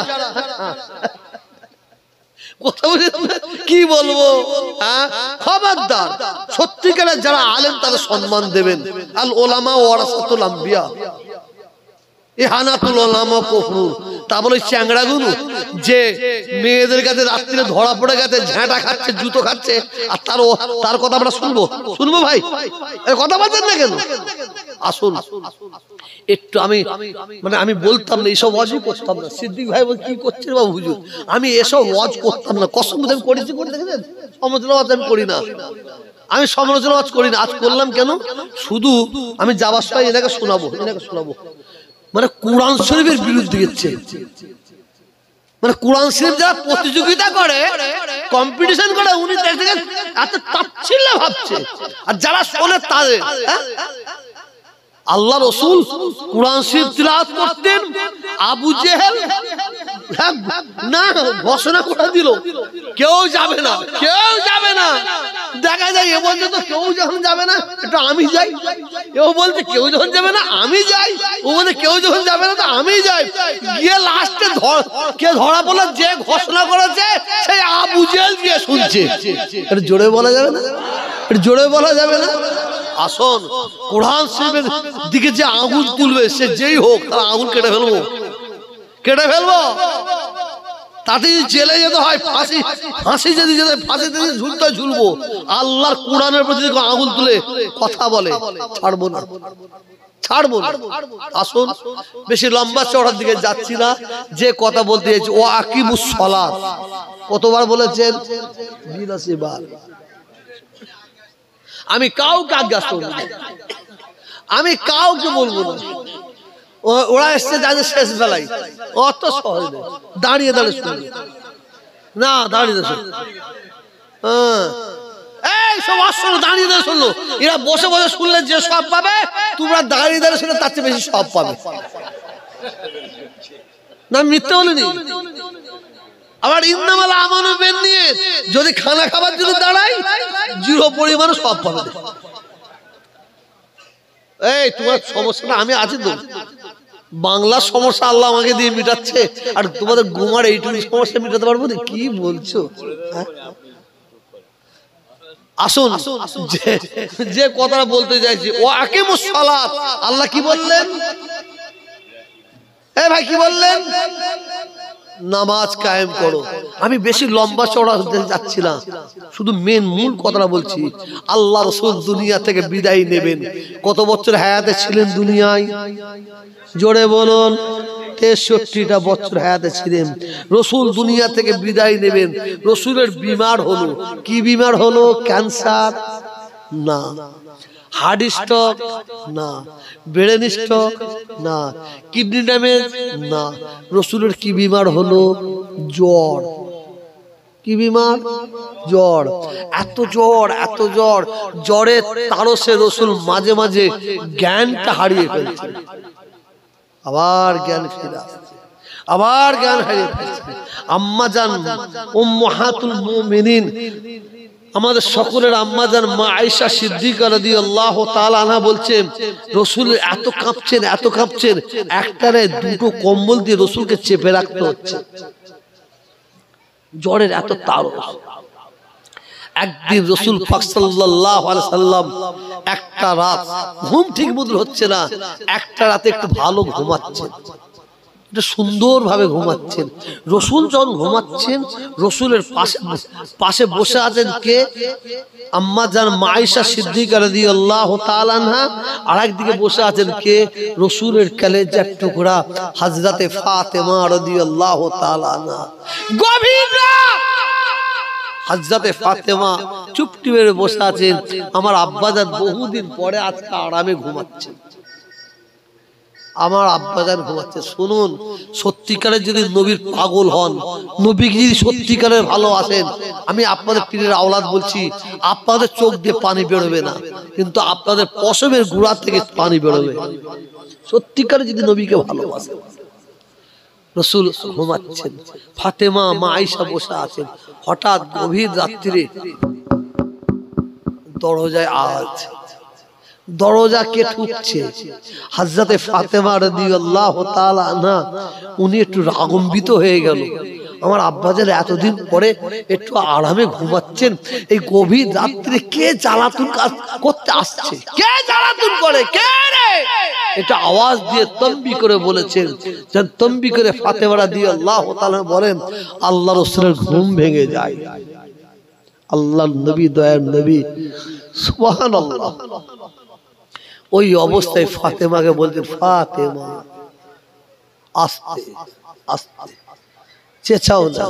কথা বলে কি বলবো, খবরদার, সত্যিকারের যারা আলেম তাদের সম্মান দেবেন। আল ওলামা ওয়ারাসাতুল আম্বিয়া, ইহানাতুল উলামা কুফর। তা বলে চ্যাংড়াগুলো যে মেয়েদের কাছে রাত্রিরে ধরা পড়ে গেছে, ঝাঁটা খাচ্ছে, জুতো খাচ্ছে, আর তার কথা আমরা শুনবো? শুনবো ভাই? কথা বলছেন না কেন? আসুন একটু, আমি বলতাম না, এসব ওয়াজই করতাম না। সিদ্দিক ভাই বল কি করছেন বাবু হুজুর? আমি এসব ওয়াজ করতাম না, কসম আমি করেছি, করে দেখেছেন? সমালোচনা ওয়াজ আমি করি না, আমি সমালোচনা ওয়াজ করি না। আজ করলাম কেন? শুধু আমি যাবার সময় এনাকে শোনাবো, মানে কোরআন শরীফের বিরুদ্ধে গেছে। মানে কোরআন শরীফ যারা প্রতিযোগিতা করে, কম্পিটিশন করে, উনি দেখেন এত তাচ্ছিল্য ভাবছে, আর যারা শোনে তাদের। আল্লাহ রসুল কোরআন শরীফ তিলাওয়াত করতেন, আবু জেহেল না ঘোষণা করে দিল কেউ যাবে না, কেউ যাবে না। দেখা যায় এ বলছে তো কেউ যখন যাবে না এটা আমি যাই, এও বলছে কেউ যখন যাবে না আমি যাই, ও বলছে কেউ যখন যাবে না তো আমি যাই। গিয়ে লাস্টে কে ধরা পড়লো, যে ঘোষণা করেছে সেই আবু জেহেল গিয়ে শুনছে। এটা জোরে বলা যাবে না? এটা জোরে বলা যাবে না। আসুন, কোরআন শরীফের দিকে যে আগুন তুলবে সে যেই হোক তার আগুন কেটে ফেলবো, কেটে ফেলবো। তাতে জেলে যেতে হয়, ফাঁসি যদি যেতে ফাঁসি যদি ঝুলতে ঝুলবো। আল্লাহর কোরআনের প্রতি আগুন তুলে কথা বলে ছাড়বো না, ছাড়বো না। আসুন, বেশি লম্বা চড়ার দিকে যাচ্ছি না। যে কথা বলতে চাইছি, ও আকিমুস সালাত কতবার বলেছেন? 82 বার। আমি কাউকে আজ্ঞা করব না, আমি কাউকে বলবো না। ওরা এসছে যাদের শেষ বেলায়, অত সহজ নেই। দাঁড়িয়ে দাঁড়িয়ে শুনবে না, দাঁড়িয়ে দাঁড়িয়ে এই সব আসলে দাঁড়িয়ে দাঁড়িয়ে শুনলো। এরা বসে বসে শুনলে যে সব পাবে, তোমরা দাঁড়িয়ে দাঁড়িয়ে শুনলে তার চেয়ে বেশি সব পাবে। না মিথ্যে বলিনি। আবার ইন্নামাল আমানু বিন্নিয়াত, যদি খানা খাবার জন্য দাঁড়াই 0 পরিমাণে সব পাবে। এই তোমার সমস্যাটা আমি আছি তো, বাংলার সমস্যা আল্লাহ আমাকে দিয়ে মিটাচ্ছে, আর তোমাদের গুমার এইটুকু সমস্যা মিটাতে পারবো না? কি বলছো? আসুন, যে কথাটা বলতে চাইছি, ও আকিমুস সালাত, আল্লাহ কি বললেন? এ ভাই কি বললেন? নামাজ কায়েম করো। আমি বেশি লম্বা চড়া হতে যাচ্ছি না, শুধু মেন মূল কথাটা বলছি। আল্লাহ রাসূল দুনিয়া থেকে বিদায় নেবেন। কত বছর হায়াতে ছিলেন দুনিয়ায়? জোরে বলুন। 63টা বছর হায়াতে ছিলেন। রাসূল দুনিয়া থেকে বিদায় নেবেন। রাসূলের বিমার হলো, কি বিমার হলো? ক্যান্সার না, হার্ট স্ট্রোক না, ব্রেন স্ট্রোক না, কিডনি ড্যামেজ না। রাসূলের কি বিমার হলো? জ্বর। কি বিমার? জ্বর। এত জ্বর, এত জ্বর, জ্বরের তারসে রাসূল মাঝে মাঝে জ্ঞানটা হারিয়ে ফেলছেন, আবার জ্ঞান ফিরে আসছে, আবার জ্ঞান হারিয়ে ফেলছে। আম্মা জান উম্মাহাতুল মুমিনিন, আমাদের সকলের আম্মা জান মা আয়েশা সিদ্দিকা রাদিয়াল্লাহু তাআলা আনহা বলছেন, রাসূল এত কাঁপছেন, এত কাঁপছেন, একটারে দুটো কম্বল দিয়ে রাসূলকে চেপে রাখতে হচ্ছে, জ্বরের এত তারস। একদিন রাসূল পাক সাল্লাল্লাহু আলাইহি সাল্লাম একটা রাত ঘুম ঠিক মতো হচ্ছে না, একটা রাতে একটু ভালো ঘুমাচ্ছেন, এটা সুন্দর ভাবে ঘুমাচ্ছেন। রাসূল যখন ঘুমাচ্ছেন, রাসূলের পাশে বসে আছেন কে? আম্মা জান মা আয়েশা সিদ্দিকা রাদিয়াল্লাহু তাআলা আনহা। আর একদিকে বসে আছেন কে? রাসূলের কলেজার টুকরা হযরতে ফাতেমা রাদিয়াল্লাহু তাআলা আনহা। গভীর রাত, হযরতে ফাতেমা চুপটি মেরে বসে আছেন। আমার আব্বাজান বহুদিন পরে আজকে আরামে ঘুমাচ্ছেন, আমার আব্বাজান ঘুমাচ্ছে। শুনুন, সত্যিকারের যদি নবীর পাগল হন, নবীকে যদি সত্যিকারের ভালোবাসেন, আমি আপনাদের পীরের আওলাদ বলছি, আপনাদের চোখ দিয়ে পানি বেরোবে না, কিন্তু আপনাদের পশমের গুড়া থেকে পানি বেরোবে। সত্যিকারে যদি নবীকে ভালোবাসেন। রাসূল ঘুমাচ্ছেন, ফাতেমা মা আয়েশা বসে আছেন। হঠাৎ গভীর রাত্রিরে দরজায় আওয়াজ, দরজা কে ঠুকছে? হযরতে ফাতেমা রাদিয়াল্লাহু তাআলা আনহা। উনি একটু রাগান্বিত হয়ে গেল। আমার আব্বাজান এতদিন পরে একটু আরামে ঘুমাচ্ছেন, এই গভীর রাত্রে কে জ্বালাতন করতে আসছে? কে জ্বালাতন করে? কে রে? এটা আওয়াজ দিয়ে তম্বি করে বলেছেন। যেন তম্বি করে ফাতেমা রাদিয়াল্লাহু তাআলা বলেন, আল্লাহ রাসূলের ঘুম ভেঙে যায়। আল্লাহর নবী, দয়ার নবী, সুবহানাল্লাহ। ওই অবস্থায় ফাতেমাকে বলতেন, ফাতেমা আস্তে আস্তে চেঁচাও না।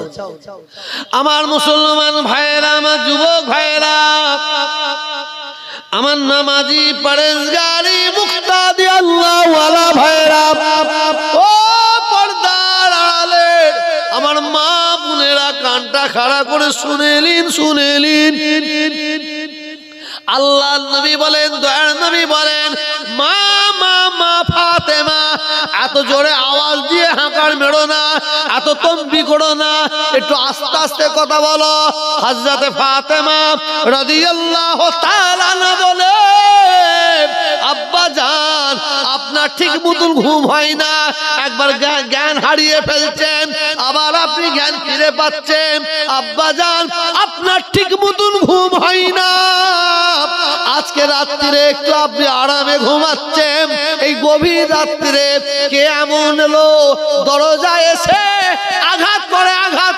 আমার মুসলমান ভাইয়েরা, আমার যুবক ভাইয়েরা, আমার নামাজি পরেজগারি মুক্তাদি আল্লাহওয়ালা ভাইয়েরা, ও পর্দার আড়ালে আমার মা বোনেরা, কানটা খাড়া করে শুনেলিন, শুনেলিন। আল্লাহ নবী বলেন, দয়ার নবী বলেন, মা মা মা ফাতেমা, এত জোরে আওয়াজ দিয়ে হাঁকার মেরো না, এত তম্বি করো না, একটু আস্তে আস্তে কথা বলো। হযরতে ফাতেমা রাদিয়াল্লাহু তাআলা আনহা বলেন, আব্বা জান, আপনার ঠিক মতন ঘুম হয় না, একবার জ্ঞান হারিয়ে ফেলছেন, আবার আপনি জ্ঞান ফিরে পাচ্ছেন। আব্বা জান, আপনার ঠিক মতন ঘুম হয় না, আজকে রাত্রিরে একটু আপনি আরামে ঘুমাচ্ছেন, এই গভীর রাত্রিরে কে এমন এলো দরজায় এসে আঘাত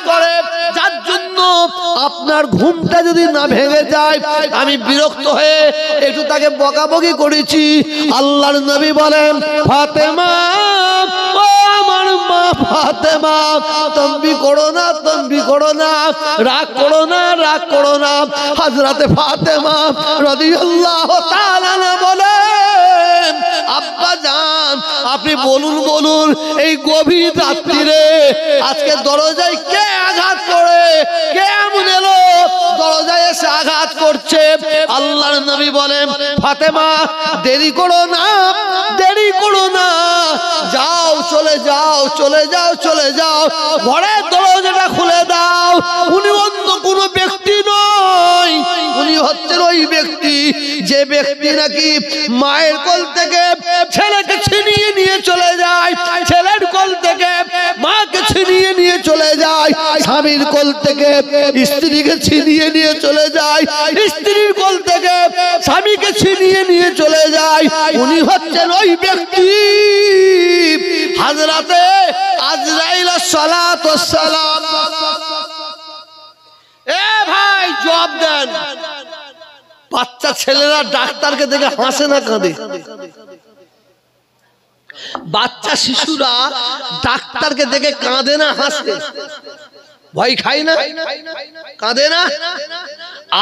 করে, যার জন্য আপনার ঘুমটা যদি না ভেঙে যায়, আমি বিরক্ত হয়ে একটু তাকে বকাবকি করেছি। আল্লাহর নবী বলেন, ফাতেমা, ও আমার মা ফাতেমা, তম্বি করো না, রাগ করো না। হযরতে ফাতেমা রাদিয়াল্লাহু তাআলা বলেন, আব্বা জান, আপনি বলুন এই গভীর রাত্রিরে আজকে দরজায় কে আঘাত করে, কে এমন এলো দরজায় এসে আঘাত করছে? আল্লাহর নবী বলেন, ফাতেমা দেরি করো না, যাও, চলে যাও, ঘরের দরজাটা খুলে দাও। উনি অন্য কোনো ব্যক্তি নয়, উনি হচ্ছেন ওই ব্যক্তি যে ব্যক্তি নাকি মায়ের কোল থেকে ছেলেকে ছিনিয়ে নিয়ে চলে যায়, ছেলের কোল থেকে মাকে ছিনিয়ে নিয়ে চলে যায়, স্বামীর কোল থেকে স্ত্রীকে ছিনিয়ে নিয়ে চলে যায়, স্ত্রীর কোল থেকে স্বামীকে ছিনিয়ে নিয়ে চলে যায়। উনি হচ্ছেন ওই ব্যক্তি হযরতে আজরাইল সালাতু ওয়াস সালাম। এ ভাই জবাব দেন, বাচ্চা ছেলেরা ডাক্তারকে দেখে হাসে না কাঁদে? বাচ্চা শিশুরা ডাক্তারকে দেখে কাঁদে না হাসে? ভয় খায় না, কাঁদে না?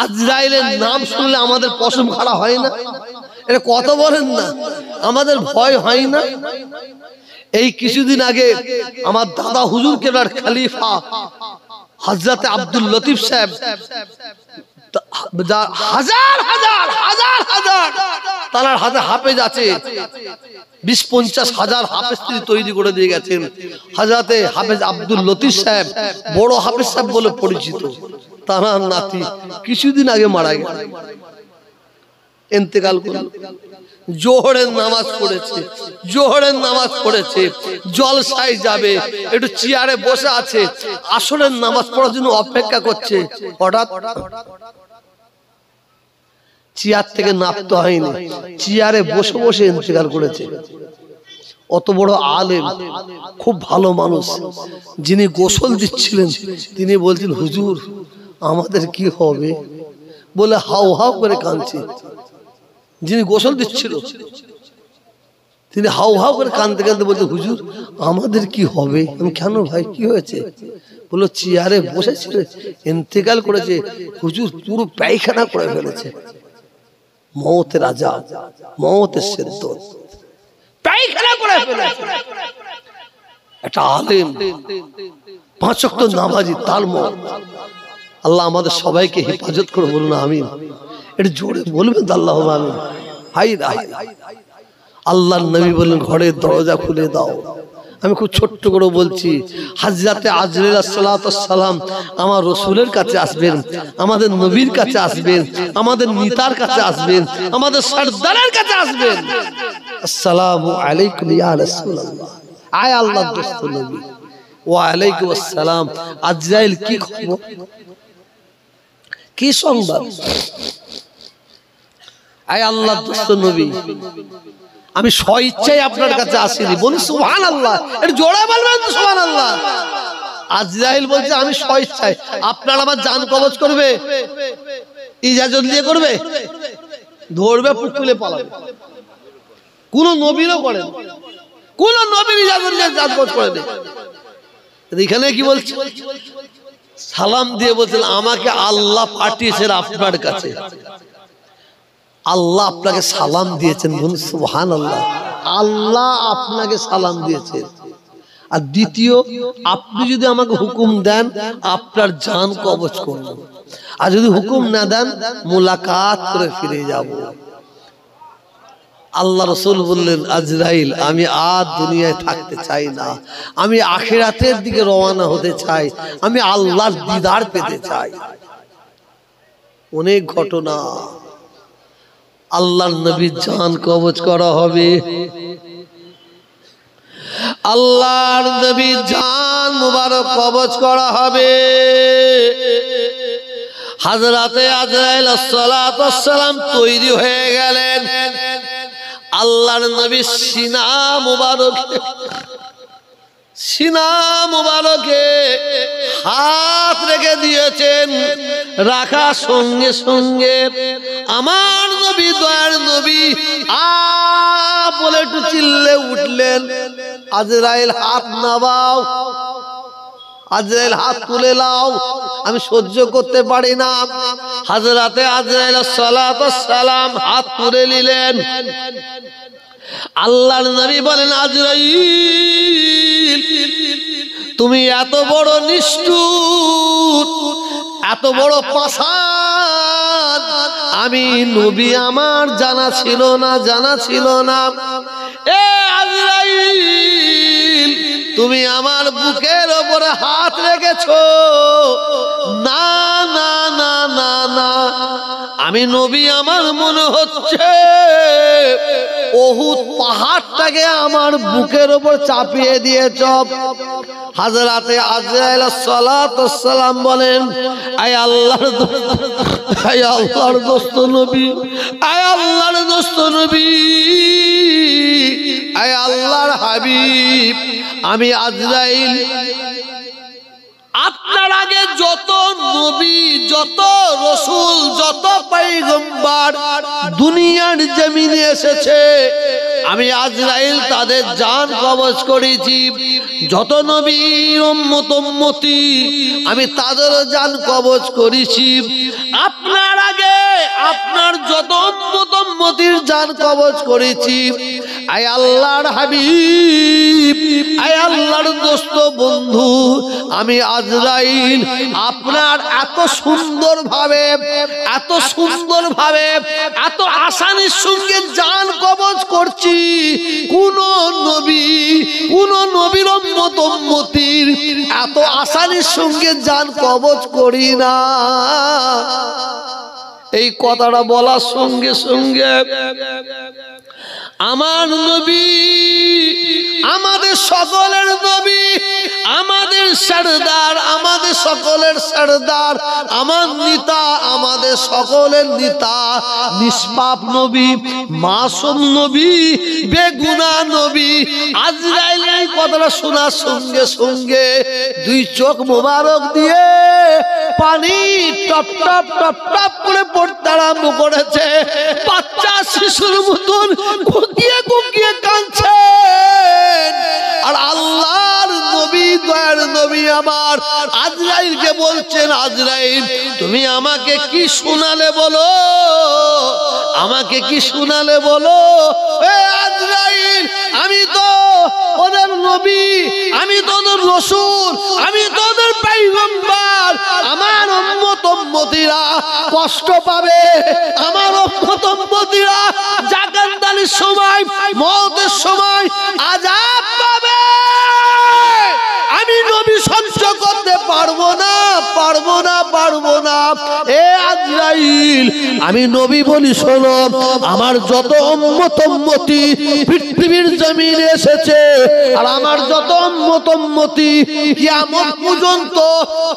আজরাইলের নাম শুনলে আমাদের পশম খাড়া হয় না? এটা কত বলেন না, আমাদের ভয় হয় না? এই কিছুদিন আগে আমার দাদা হুজুর কেবলার খলিফা হযরতে আব্দুল লতিফ সাহেব হাজার তার হাতে হাফেজ আছে, 20-50 হাজার হাফেজ তৈরি করে দিয়ে গেছেন। হযরতে হাফেজ আব্দুল লতিফ সাহেব বড় হাফেজ সাহেব বলে পরিচিত, তার নাতি কিছুদিন আগে মারা গেল, ইন্তেকাল করল। জোহরের নামাজ পড়েছে, জলসায় যাবে, একটু চেয়ারে বসে আছে, আসরের নামাজ পড়ার জন্য অপেক্ষা করছে। হঠাৎ চেয়ার থেকে নামতে হয়নি, চেয়ারে বসে ইন্তেকাল করেছে। অত বড় আলেম, খুব ভালো মানুষ। যিনি গোসল দিচ্ছিলেন তিনি বলছেন, হুজুর আমাদের কি হবে? বলে হাউ হাউ করে কাঁদছে। যিনি গোসল দিচ্ছিল তিনি হাউ হাউ করে কাঁদতে বলতে, হুজুর আমাদের কি হবে? আমি, কেন ভাই কি হয়েছে? বললো চেয়ারে বসেছিল, ইন্তেকাল করেছে হুজুর, পুরো পায়খানা করে ফেলেছে, মওতের আযাব, মওতের সিদ্দত, পায়খানা করে ফেলেছে। একটা আলেম, 5 ওয়াক্ত নামাজি, তার মত। আল্লাহ আমাদের সবাইকে হেফাজত করে, বলুন আমিন। এটা জোরে বলবেন আল্লাহ আমিন। হাই হাই, আল্লাহর নবী বললেন ঘরের দরজা খুলে দাও। আমি খুব ছোট্ট করে বলছি, হযরতে আজরাইল সালাতু ওয়াস সালাম আমার রাসূলের কাছে আসবেন, আমাদের নবীর কাছে আসবেন, আমাদের নেতার কাছে আসবেন, আমাদের সরদারের কাছে আসবেন। আসসালামু আলাইকুম ইয়া রাসূলুল্লাহ, আয় আল্লাহর দোস্ত নবী। ওয়া আলাইকুম আসসালাম। আজরাইল কি খবর, কি সংবাদ? আয় আল্লাহর দোস্ত নবী, আমি স্বইচ্ছায় আপনার কাছে আসিনি। বলুন সুবহানাল্লাহ, একটু জোরে বলবেন তো সুবহানাল্লাহ। আজরাইল বলছে আমি স্বইচ্ছায়। আপনার আমার জান কবজ করবে, ইজাজত দিয়ে করবে? ধরবে, পুকুলে পালাবে। কোন নবীরও করে, কোন নবীর ইজাজত দিয়ে জান কবজ করে দেয়? এখানে কি বলছে? সালাম দিয়ে বলছেন আমাকে আল্লাহ পাঠিয়েছেন আপনার কাছে। আল্লাহ আপনাকে সালাম দিয়েছেন, বলুন সুবহানাল্লাহ। আল্লাহ আপনাকে সালাম দিয়েছেন। আর দ্বিতীয়, আপনি যদি আমাকে হুকুম দেন আপনার জান কবজ করব, আর যদি হুকুম না দেন মুলাকাত করে ফিরে যাব। আল্লাহ রাসূল বললেন, আজরাইল আমি আর দুনিয়ায় থাকতে চাই না, আমি আখিরাতের দিকে রওনা হতে চাই, আমি আল্লাহর দিদার পেতে চাই। অনেক ঘটনা। আল্লাহর নবীর জান কবজ করা হবে, আল্লাহর নবীর জান মুবারক কবজ করা হবে। হযরতে আজরাইল আলাইহিস সালাম তৈরি হয়ে গেলেন। আল্লাহর নবী সিনা মুবারকে হাত রেখে দিয়েছেন। রাখার সঙ্গে সঙ্গে আমার নবী, দয়ার নবী বলে একটু চিল্লে উঠলেন, আজরাইল হাত নামাও, আজরাইল হাত তুলে নাও, আমি সহ্য করতে পারি না। হযরতে আজরাইল আলাইহিস সালাম হাত তুলে নিলেন। আল্লাহর নবী বলেন, আজরাইল তুমি এত বড় নিষ্ঠুর, এত বড় পাষাণ, আমি নবী আমার জানা ছিল না। এ আজরাইল তুমি আমার বুকের ওপরে হাত রেখেছো। না না না না না, আমি নবী আমার মনে হচ্ছে উহুদ পাহাড়টাকে আমার বুকের ওপর চাপিয়ে দিয়েছ। হযরতে আজরাইল আলাইহিস সালাম বলেন, আয় আল্লাহর দোস্ত নবী, আয় আল্লাহর দোস্ত নবী, আয় আল্লাহর হাবিব, আমি আজরাইল আপনার আগে যত নবী, যত রাসূল, যত পয়গম্বর দুনিয়ার জমিনে এসেছে, আমি আজরাইল তাদের জান কবজ করেছি। যত নবী উম্মতি আমি তাদের জান কবজ করেছি। আপনার আগে আপনার যত উম্মতির জান কবজ করেছি। আয় আল্লাহর হাবিব, আয় আল্লাহর দোস্ত বন্ধু, আমি আজরাইল আপনার এত সুন্দরভাবে এত আসানির সঙ্গে জান কবজ করছি, কোন নবীর উম্মতির এত আসানির সঙ্গে জান কবজ করি না। এই কথাটা বলার সঙ্গে সঙ্গে আমার নবী, আমাদের সকলের নবী, আমাদের সরদার, আমাদের সকলের সরদার, আমার নেতা, আমাদের সকলের নেতা, নিষ্পাপ নবী, মাসুম নবী, বেগুনাহ নবী আজরাইল এই কথাটা শোনার সঙ্গে সঙ্গে দুই চোখ মোবারক দিয়ে পানি টপ টপ টপ টপ করে পড়তে আরম্ভ করেছে। বাচ্চা শিশুর মতন কুকিয়ে কাঁদছেন। আর আল্লাহর নবী, দয়ার নবী আমার আজরাইলকে বলছেন, আজরাইল তুমি আমাকে কি শোনালে বলো, আমাকে কি শোনালে বলো। এ আজরাইল আমি তো ওদের নবী, আমি তো ওদের রাসূল, আমি তো ওদের পয়গম্বর। আমার উম্মতিরা কষ্ট পাবে, আমার উম্মতিরা জাগানদালির সময়, মওতের সময় আযাব পাবে। আমি নবী সহ্য করতে পারবো না। এ আজরাইল আমি নবী বলি শোনো, আমার যত উম্মতি পৃথিবীর জমিনে এসেছে, আর আমার যত উম্মতি কিয়ামত পর্যন্ত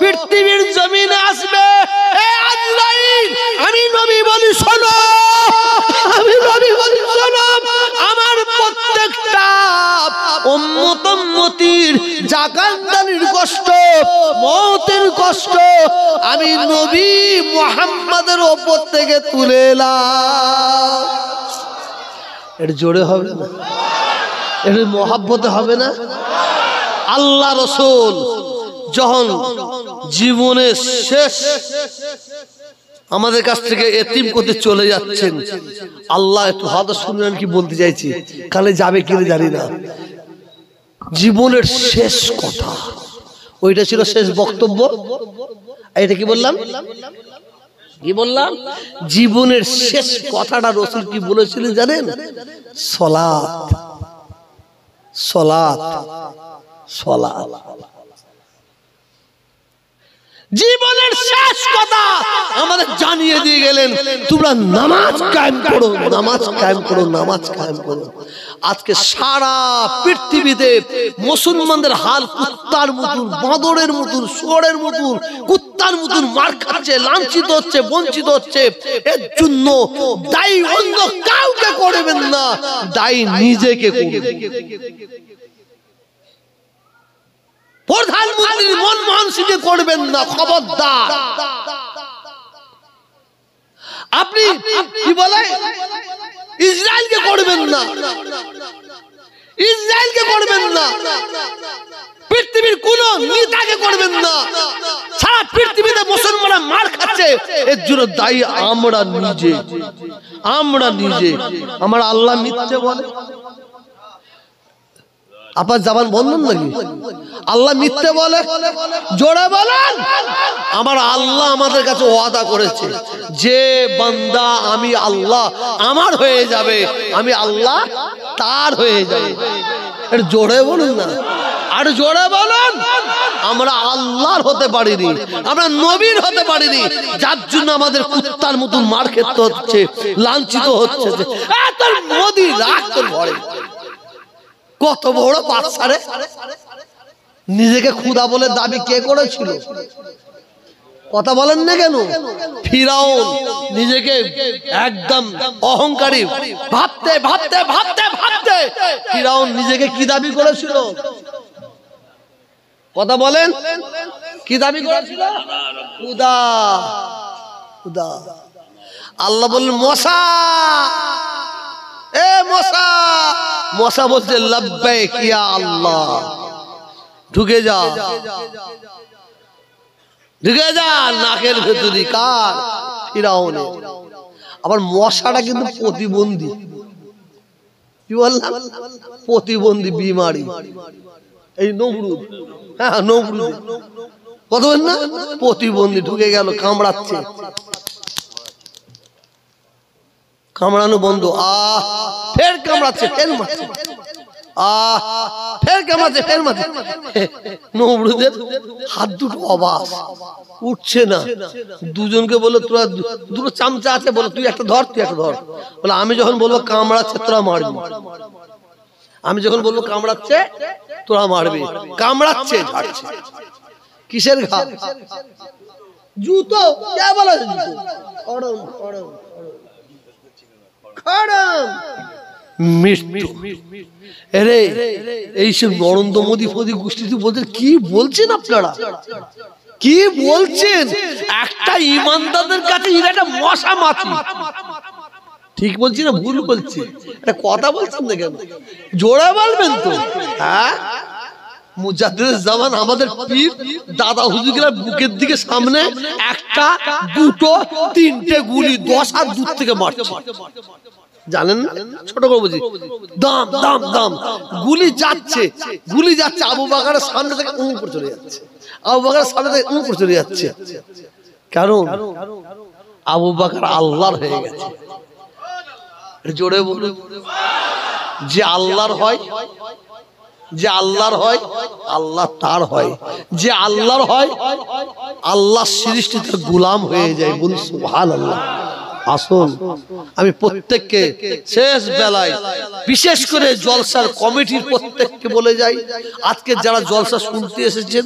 পৃথিবীর জমিনে আসবে। এ আজরাইল আমি নবী বলি শোনো, আমি নবী বলি শোনো, আমার প্রত্যেকটা উম্মতির জাগানদানির কষ্ট, মওতের কষ্ট আমি নবী মুহাম্মাদের উপর থেকে তুলে এলাম। এটা জোরে হবে না, এটা মহব্বতে হবে না। আল্লাহ রাসূল যখন জীবনের শেষ আমাদের কাছ থেকে এতিম করতে চলে যাচ্ছেন, আল্লাহ একটু হয়তো শুনলেন কি বলতে চাইছি, কালে যাবে কিনা জানি না। জীবনের শেষ কথা ওইটা ছিল শেষ বক্তব্য। এটা কি বললাম, জীবনের শেষ কথাটা রাসূল কি বলেছিলেন জানেন? সালাত, সালাত, সালাত। জীবনের শেষ কথা আমাদের জানিয়ে দিয়ে গেলেন, তোমরা নামাজ কায়েম করো, নামাজ কায়েম করো, নামাজ কায়েম করো। আজকে সারা পৃথিবীতে মুসলমানদের হাল কুত্তার মতন, বাঁদরের মতন, শুয়োরের মতন, কুত্তার মতন মার খাচ্ছে, লাঞ্ছিত হচ্ছে, বঞ্চিত হচ্ছে। এর জন্য দায়ী অন্য কাউকে করবেন না, দায়ী নিজেকে করবেন। প্রধানমন্ত্রী মনমোহন সিংকে করবেন না, খবরদার। আপনি কি বলে ইসরায়েলকে করবেন না, ইসরায়েলকে করবেন না, পৃথিবীর কোন নেতাকে করবেন না। সারা পৃথিবীতে মুসলমানরা মার খাচ্ছে, এর জন্য দায়ী আমরা নিজে, আমরা নিজে। আমার আল্লাহ মিথ্যে বলে? আপনার জবান বন্ধ নাকি? আল্লাহ মিথ্যে বলে? জোরে বলেন। আমার আল্লাহ আমাদের কাছে ওয়াদা করেছে, যে বান্দা আমি আল্লাহ আমার হয়ে যাবে, আমি আল্লাহ তার হয়ে যাবে। এটা জোরে বলুন না, আর জোরে বলুন। আমরা আল্লাহর হতে পারিনি, আমরা নবীর হতে পারিনি, যার জন্য আমাদের কুত্তার মতন মার খেতে হচ্ছে, লাঞ্ছিত হচ্ছে। তোর মোদি রাখ তোর ঘরে। কত বড় বাচ্চা রে! নিজেকে খুদা বলে দাবি কে করেছিল? কথা বলেন না কেন? ফিরাউন নিজেকে একদম অহংকারী ভাবতে ভাবতে ভাবতে ভাবতে ফিরাউন নিজেকে কি দাবি করেছিল? কথা বলেন, কি দাবি করেছিল? খুদা। খুদা। আল্লাহ বললেন মশা, এ মশা। মশা বলছে লব্বাইক ইয়া আল্লাহ, ঢুকে যা, ঢুকে যা নাকের ভেতরে। কার? ফিরাউনের। আবার মশাটা কিন্তু প্রতিবন্ধী। কি বললাম? প্রতিবন্ধী, বিমারি। এই নমরুদ, হ্যাঁ নমরুদ, কত না প্রতিবন্ধী, ঢুকে গেল, কামড়াচ্ছে। কামড়ানো বন্ধ, আহ ফের কামড়াচ্ছে, ফের মারছে, আহ ফের কামড়াচ্ছে, ফের মারছে। নমরুদের হাত দুটো অবাস, উঠছে না। দুজনকে বললো তোরা দুটো চামচা আছে, বলো তুই একটা ধর, তুই একটা ধর। বলে আমি যখন বলবো কামড়াচ্ছে তোরা মারবি, আমি যখন বলবো কামড়াচ্ছে তোরা মারবি। কামড়াচ্ছে, ঝাড়ছে। কিসের ঘা? জুতো। কে বলে জুতো? খড়ম, খড়ম, খড়ম, মৃত্যু। আরে এইসব নরেন্দ্র মোদী ফোদি গোষ্ঠী বলছেন, কি বলছেন আপনারা? কি বলছেন? একটা ইমানদারদের কাছে এরা একটা মশা মাছি। ঠিক বলছি না ভুল বলছি? একটা কথা বলছেন না কেন? জোরে বলবেন তো। হ্যাঁ, মুজাদ্দিদ জামান আমাদের পীর দাদা হুজুররা বুকের দিকে সামনে একটা, দুটো, তিনটে গুলি 10 হাত দূর থেকে মারছে। জানেন না? ছোট করে বলছি, দাম দাম দাম গুলি যাচ্ছে, গুলি যাচ্ছে। আবু বকরের সামনে থেকে উপরে চলে যাচ্ছে, আবু বকরের সামনে থেকে উপরে চলে যাচ্ছে। কারণ আবু বকর আল্লাহর হয়ে গেছে। জোরে বলুন। যে আল্লাহর হয়, যে আল্লাহর হয়, আল্লাহ তার হয়। যে আল্লাহর হয়, আল্লাহ সৃষ্টি তার গোলাম হয়ে যায়। বলুন সুবহানাল্লাহ। আসুন, আমি প্রত্যেককে শেষ বেলায় বিশেষ করে জলসার কমিটির প্রত্যেককে বলে যাই, আজকে যারা জলসা শুনতে এসেছেন,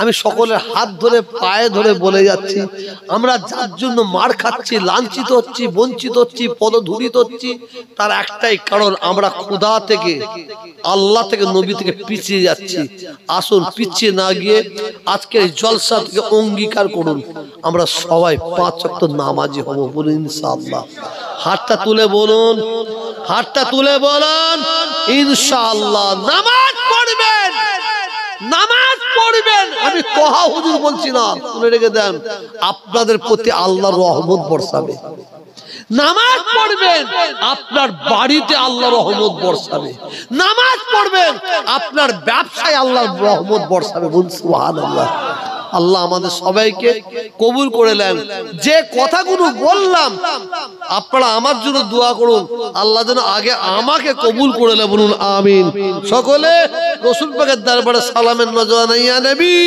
আমি সকলের হাত ধরে পায়ে ধরে বলে যাচ্ছি, আমরা যার জন্য মার খাচ্ছি, লাঞ্ছিত হচ্ছি, বঞ্চিত হচ্ছি, পদধূলিত হচ্ছি, তার একটাই কারণ, আমরা খোদা থেকে, আল্লাহ থেকে, নবী থেকে পিছিয়ে যাচ্ছি। আসুন, পিছিয়ে না গিয়ে আজকের জলসা থেকে অঙ্গীকার করুন, আমরা সবাই 5 ওয়াক্ত নামাজি হব। বলুন ইনশাআল্লাহ। হাতটা তুলে বলুন, হাতটা তুলে বলুন ইনশাআল্লাহ। নামাজ পড়বেন, নামাজ পড়বেন। আমি কহা হুজুর বলছি না, শুনে রেখে দেন, আপনাদের প্রতি আল্লাহর রহমত বর্ষাবে। নামাজ পড়বেন, আপনার বাড়িতে আল্লাহর রহমত বর্ষাবে। নামাজ পড়বেন, আপনার ব্যবসায় আল্লাহর রহমত বর্ষাবে। বলুন সুবহানাল্লাহ। আল্লাহ আমাদের সবাইকে কবুল করে নেন। যে কথাগুলো বললাম আপনারা আমার জন্য দোয়া করুন, আল্লাহ যেন আগে আমাকে কবুল করে নেন। বলুন আমিন। সকলে রাসূল পাকের দরবারে সালামের নজরানা ইয়া নবী।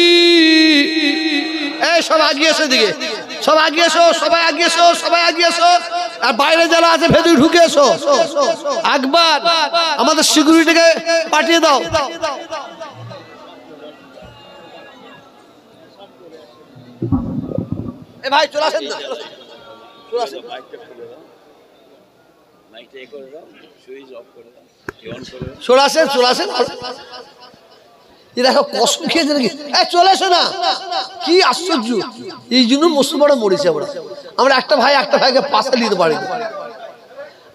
এই এই সব আগিয়ে এসো দিকে, সব আগিয়ে এসো, সবাই আগিয়ে এসো, সবাই আগিয়ে এসো। আর বাইরে যারা আছে ভেতরে ঢুকে এসো। একবার আমাদের সিকিউরিটিকে পাঠিয়ে দাও। এ ভাই চলে আসেন না, চলে আসেন। চলে আসেন, চলে আসেন। দেখো কসম খেয়েছে নাকি? চলে এসো না, কি আশ্চর্য! এই জন্য মুসলমানরা মরেছে। আমরা একটা ভাই একটা ভাইকে পাশে নিতে পারিনি,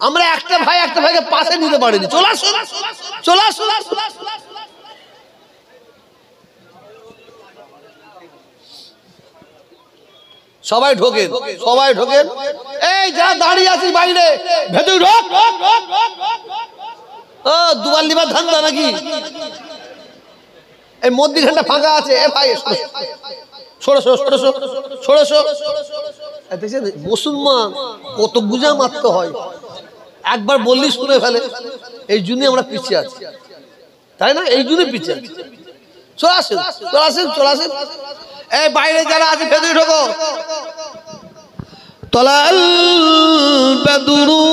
আমরা একটা ভাই একটা ভাইকে পাশে নিতে পারিনি। চলে আসো, চলে আসো। সবাই ঢোকেন, সবাই ঢোকেন। এই যা দাঁড়িয়ে আছিস বাইরে, ভেতরে ঢোক। ও দুবার লিবার ধান্দা নাকি? এই মধ্যখানটা ফাঁকা আছে। এ ভাই সরো, মুসলমান কত বুঝা মারতে হয়, একবার বললি শুনে ফেলে। এই জন্যই আমরা পিছিয়ে আছি, তাই না? এই জন্যই পিছিয়ে আছি। চলে আসেন, চলে আসেন, চলে আসেন। এই বাইরে যারা আছে ভেতরে ঢোকো। তলাল বাদরু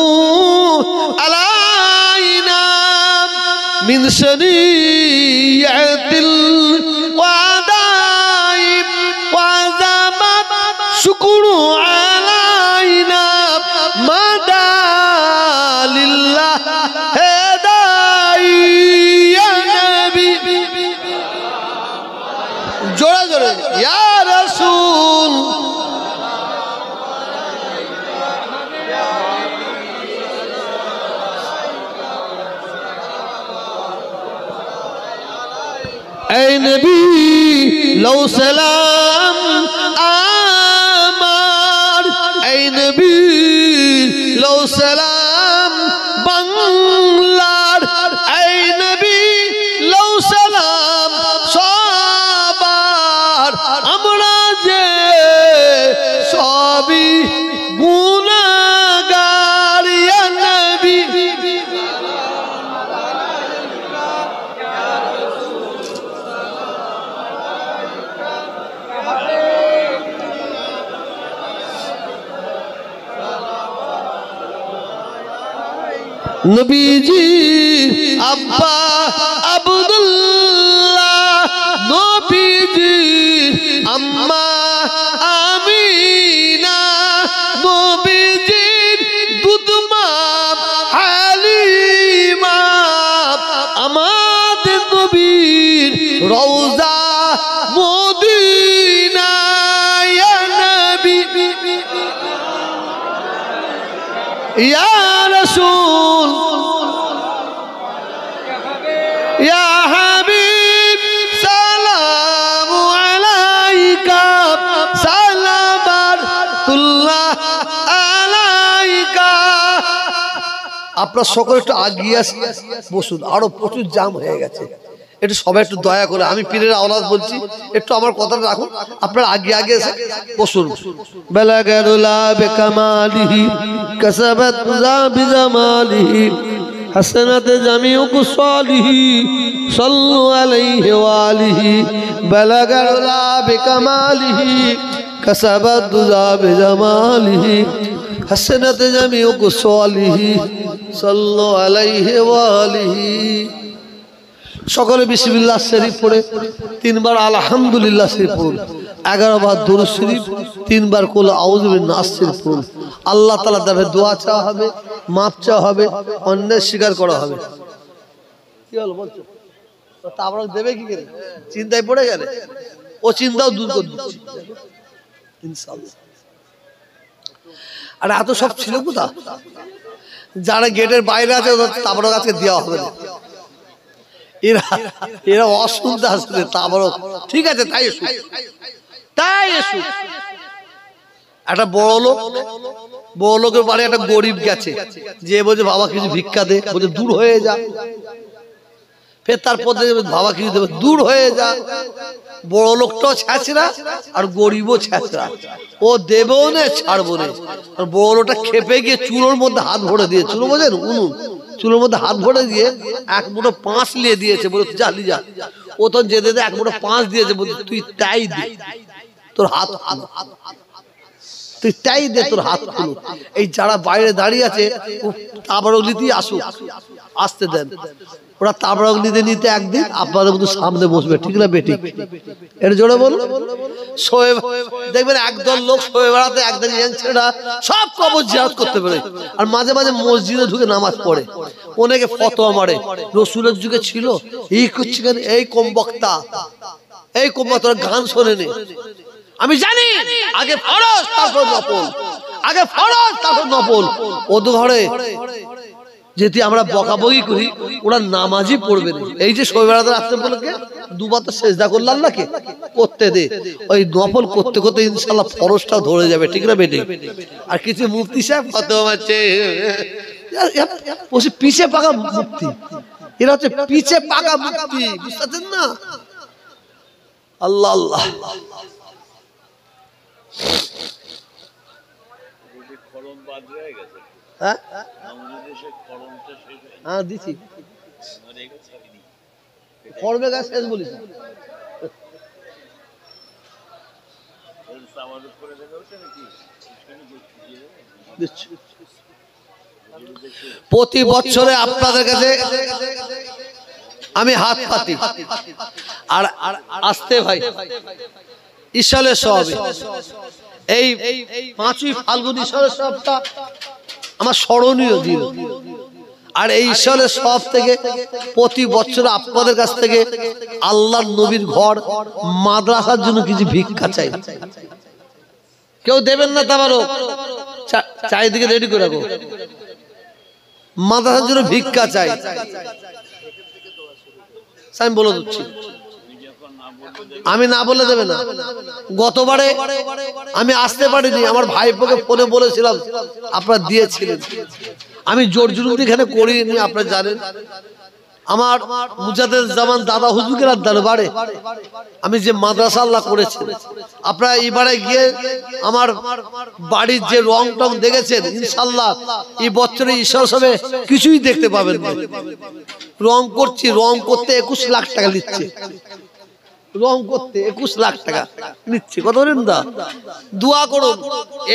আলাইনা মিন শানিয়াতিল ওয়াদাইব ওয়া যামাত শুকরু আলাইনা মাদালিল্লাহ হেদাই ইয়া নবী। জোরে জোরে ইয়া রাসূল। ऐ नबी लो सलाम आमार, ऐ नबी लो सलाम बांग्लार, ऐ नबी लो सलाम सबार। আমরা যে সবই গুনাহগার ইয়া নবী। নবীজি আব্বা আব্দুল্লাহ, নবীজি আম্মা আমিনা, নবীজির দুধমা হালিমা, আমাদের নবীর রওজা মদিনা ইয়া নবী ইয়া রাসূল ইয়া হাবিব সালামু আলাইকা সালামাতুল্লাহ আলাইকা। আপনারা সকলে একটু আগিয়ে বসুন, আরো প্রচুর জাম হয়ে গেছে। একটু সবাই একটু দয়া করে, আমি পীরের আওলাদ বলছি, একটু আমার কথাটা রাখুন। আপনারা আগে আগে এসে বসুন। বালাগারুলা বিকামালিহি কাসাবাত যা বিজামালিহি হাসানাত জামিউ কুসালিহি সাল্লু আলাইহি ওয়া আলিহি। বালাগারুলা বিকামালিহি কাসাবাত যা বিজামালিহি হাসানাত জামিউ কুসালিহি সাল্লু আলাইহি ওয়া আলিহি। সকলে বিসমিল্লাহ শরীফ পড়ে 3 বার আলহামদুলিল্লাহ শরীফ পড়ুন, 11 বার দুরূদ শরীফ, 3 বার কুল আউযু বিন্নাস শরীফ পড়ুন। আল্লাহ তাআলা দ্বারা দোয়া চাওয়া হবে, মাপ চাওয়া হবে, অন্যায় স্বীকার করা হবে। কি হলো বলছো? তাবরক দেবে কি করে? চিন্তায় পড়ে গেলে ও চিন্তাও দূর করে দিচ্ছি ইনশাআল্লাহ। আর এত সব ছিল কোথা? যারা গেটের বাইরে আছে তাবরক আজকে দেওয়া হবে না। এরা অশুদ্ধ আসলে তাবরক। ঠিক আছে, তাই এসো, তাই এসো। একটা বড় লোকের বাড়ি একটা গরিব গেছে, যে বলছে বাবা কিছু ভিক্ষা দে, বলছে দূর হয়ে যা। ফের তারপর বাবা কিছু দেবে, দূর হয়ে যা। বড় লোকটাও ছ্যাঁচড়া আর গরিবও ছ্যাঁচড়া, ও দেবেও না ছাড়বো না। আর বড় লোকটা খেপে গিয়ে চুলোর মধ্যে হাত ভরে দিয়ে, চুলো বোঝেন উনুন, চুলোর মধ্যে হাত ভরে দিয়ে 1 মুঠো 5 নিয়ে দিয়েছে, বলে চালি যা। ও তখন যেতে 1 মুঠো 5 দিয়েছে, বলছে তুই তাই দে। তোর হাত তুই তাই দে, তোর হাত খুলো। এই যারা বাইরে দাঁড়িয়ে আছে তাবরগলিতেই আসুক, আসতে দেন। ওরা তাবরগলিতে নিতে একদিন আপনাদের মতো সামনে বসবে, ঠিক না বেটি? এটা জোরে বল। দেখবেন একদল লোক শোয়ে বেড়াতে, একদল ইয়াং ছেলেরা সব কবর জিয়ারত করতে পারে, আর মাঝে মাঝে মসজিদে ঢুকে নামাজ পড়ে, অনেকে ফতোয়া মারে। রসুলের যুগে ছিল এই করছে কেন, এই কম বক্তা, এই কম বক্তা গান শোনেনি। আমি জানি আগে ফরজ তারপর নফল, আগে ফরজ তারপর নফল। ওদের ঘরে যেটি আমরা বকাবকি করি, ওরা নামাজই পড়বে না। এই যে শোয়ে বেড়াতে আসতে বলে দুবার তো সেজদা করল আল্লাহকে, করতে দে। ওই নফল করতে করতে ইনশাআল্লাহ ফরজটাও ধরে যাবে, ঠিক না বেটি? আর কিছু মুফতি সাহেব কত আছে পিছে পাকা মুফতি, এরা হচ্ছে পিছে পাকা মুফতি, বুঝতে পারছেন না? আল্লাহ আল্লাহ। হ্যাঁ দিছি, করবে গাছ শেষ বলিস। প্রতি বছরে আপনাদের কাছে আমি হাত পাতি, আর আসতে ভাই ঈশ্বরের সব, এই 5ই ফাল্গুন ঈশ্বরের সবটা আমার স্মরণীয় দিন। আর এই ঈশ্বরের সব থেকে প্রতি বছর আপনাদের কাছ থেকে আল্লাহর নবীর ঘর মাদ্রাসার জন্য কিছু ভিক্ষা চাই। কেউ দেবেন না তাবারও চারিদিকে রেডি করে রাখো, মাদ্রাসার জন্য ভিক্ষা চাই। আমি বলে দিচ্ছি, আমি না বলে দেবে না। গতবারে আমি আসতে পারিনি, আমার ভাইপোকে ফোনে বলেছিলাম, আপনারা দিয়েছিলেন। আমি জোর জুলুম এখানে করিনি, আপনারা জানেন। আমার মুজাদ্দেদ জামান দাদা হুজুরের দরবারে আমি যে মাদ্রাসা আল্লাহ করেছি, আপনারা এবারে গিয়ে আমার বাড়ির যে রং টং দেখেছেন, ইনশাআল্লাহ এই বছরে ঈশ্বর সবে কিছুই দেখতে পাবেন না। রং করছি, রং করতে 21 লাখ টাকা নিচ্ছে, রং করতে 21 লাখ টাকা নিচ্ছে। কত দা দোয়া করুন,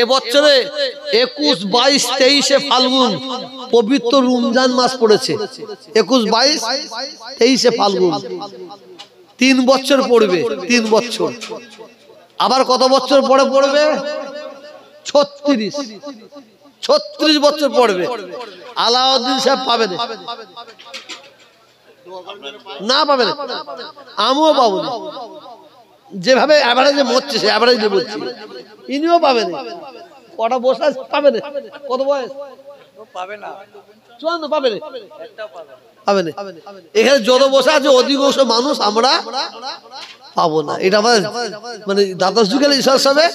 এবছরে 21, 22, 23 ফাল্গুন পবিত্র রমজান মাস পড়েছে। 21, 22, 23 ফাল্গুন 3 বছর পড়বে, 3 বছর। আবার কত বছর পরে পড়বে? 36 বছর পড়বে। আলাউদ্দিন সাহেব পাবে না, পাবে না, আমিও পাবো না। যেভাবে অ্যাভারেজে মরছে সে অ্যাভারেজে মরছে, ইনিও পাবে না। কটা বসে পাবে না? কত বয়স? পাবে না, 54 পাবে না, পাবে না। এখানে যত বসে আছে অধিকাংশ মানুষ আমরা পাবো না। এটা মানে দাদা যুগের ঈশ্বর সাহেব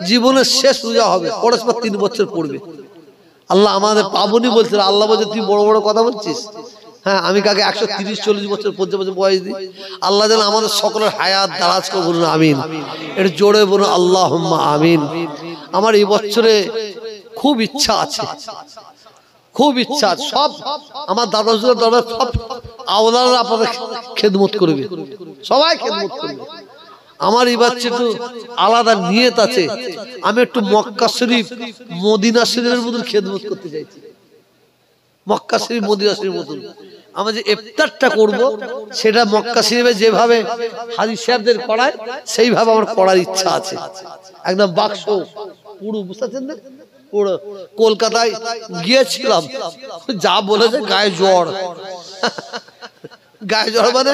জীবনের শেষ রোজা হবে, পরস্পর 3 বছর পড়বে। আল্লাহ আমাদের পাবনি বলছিল, আল্লাহ বলছে তুই বড় বড় কথা বলছিস। হ্যাঁ, আমি কাকে 130-40 বছর পর্যন্ত বয়স দিই। আল্লাহ যেন আমাদের সকলের হায়াত দারাজ করে বলুন আমিন। এটা জোরে বলুন আল্লাহুম্মা আমিন। আমার এই বছরে খুব ইচ্ছা আছে, খুব ইচ্ছা। সব আমার দাদা হুজুরের দরবারে সব আওলাদরা আপনাদের খেদমত করবে, সবাই খেদমত করবে। আমার এবার একটু আলাদা নিয়ত আছে, আমি একটু মক্কা শরীফ মদিনা শরীফের মতন খেদমত করতে চাইছি। মক্কা শরীফ মদিনা শরীফের মতন আমরা যে ইফতারটা করব, সেটা মক্কা শরীফে যেভাবে হাজী সাহেবদের করায় সেইভাবে আমার করার ইচ্ছা আছে। একদম বাক্স পুরো, বুঝতে পারছেন না? পুরো কলকাতায় গিয়েছিলাম, যা বলেছে গায়ে জ্বর, গায়ে জ্বর মানে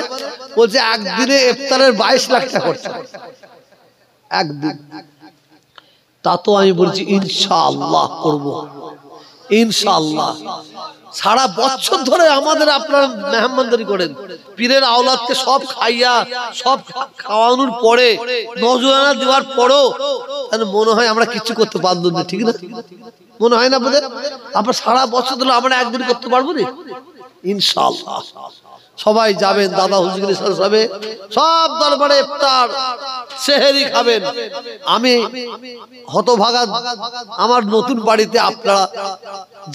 বলছে একদিনে ইফতারের 22 লাখ টাকা খরচা একদিন। তা তো আমি বলছি ইনশাআল্লাহ করব, ইনশাআল্লাহ। সারা বছর ধরে আমাদের আপনারা মেহমানদারি করেন, পীরের আওলাদকে সব খাইয়া সব খাওয়ানোর পরে নজরানা দেওয়ার পরও মনে হয় আমরা কিছু করতে পারলাম না, ঠিক না? মনে হয় না বোধহয়? আপনার সারা বছর ধরে আমরা একদিন করতে পারবো না? ইনশাআল্লাহ সবাই যাবেন, দাদা হুজুর সাহেব সব দরবারে ইফতার সেহরি খাবেন। আমি হতভাগা আমার নতুন বাড়িতে আপনারা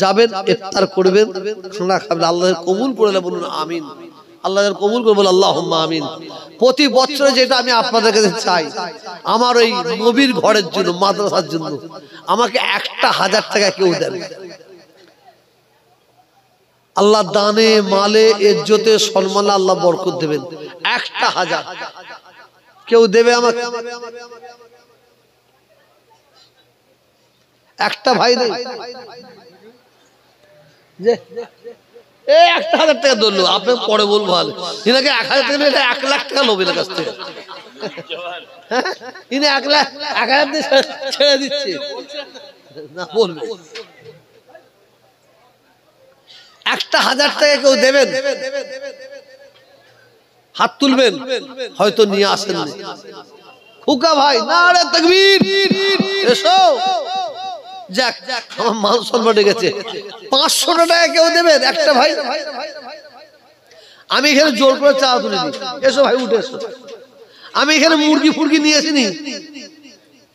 যাবেন, ইফতার করবেন, খানা খাবেন। আল্লাহ কবুল করে বলুন আমিন। আল্লাহ কবুল করে বলুন আল্লাহুম্মা আমিন। প্রতি বছরে যেটা আমি আপনাদের কাছে চাই, আমার ওই নবীর ঘরের জন্য, মাদ্রাসার জন্য আমাকে 1,000 টাকা কেউ দেন। আল্লাহ দানে মালে ইজ্জতে সম্মানে আল্লাহ বরকত দেবেন। 1,000 কেউ দেবে আমাকে? একটা ভাই নেই যে 1,000 টাকা ধরলো, আপনি পরে বলবো ভালো, ইনাকে 1,000 টাকা নিয়ে 1 লাখ টাকা লোবের কাছ থেকে, ইনি 1,000 দিয়ে ছেড়ে দিচ্ছে না, বলবে 1,000 টাকা কেউ দেবেন? হাত তুলবেন, হয়তো নিয়ে আসেন। হুকা ভাই, নারে তাকবীর, এসো। যাক, আমার মান সম্মান গেছে। 500 টাকা কেউ দেবেন? একটা ভাই। আমি এখানে জোর করে চা তুলে দিই, এসো ভাই, উঠে এসো। আমি এখানে মুরগি ফুরগি নিয়ে আসিনি,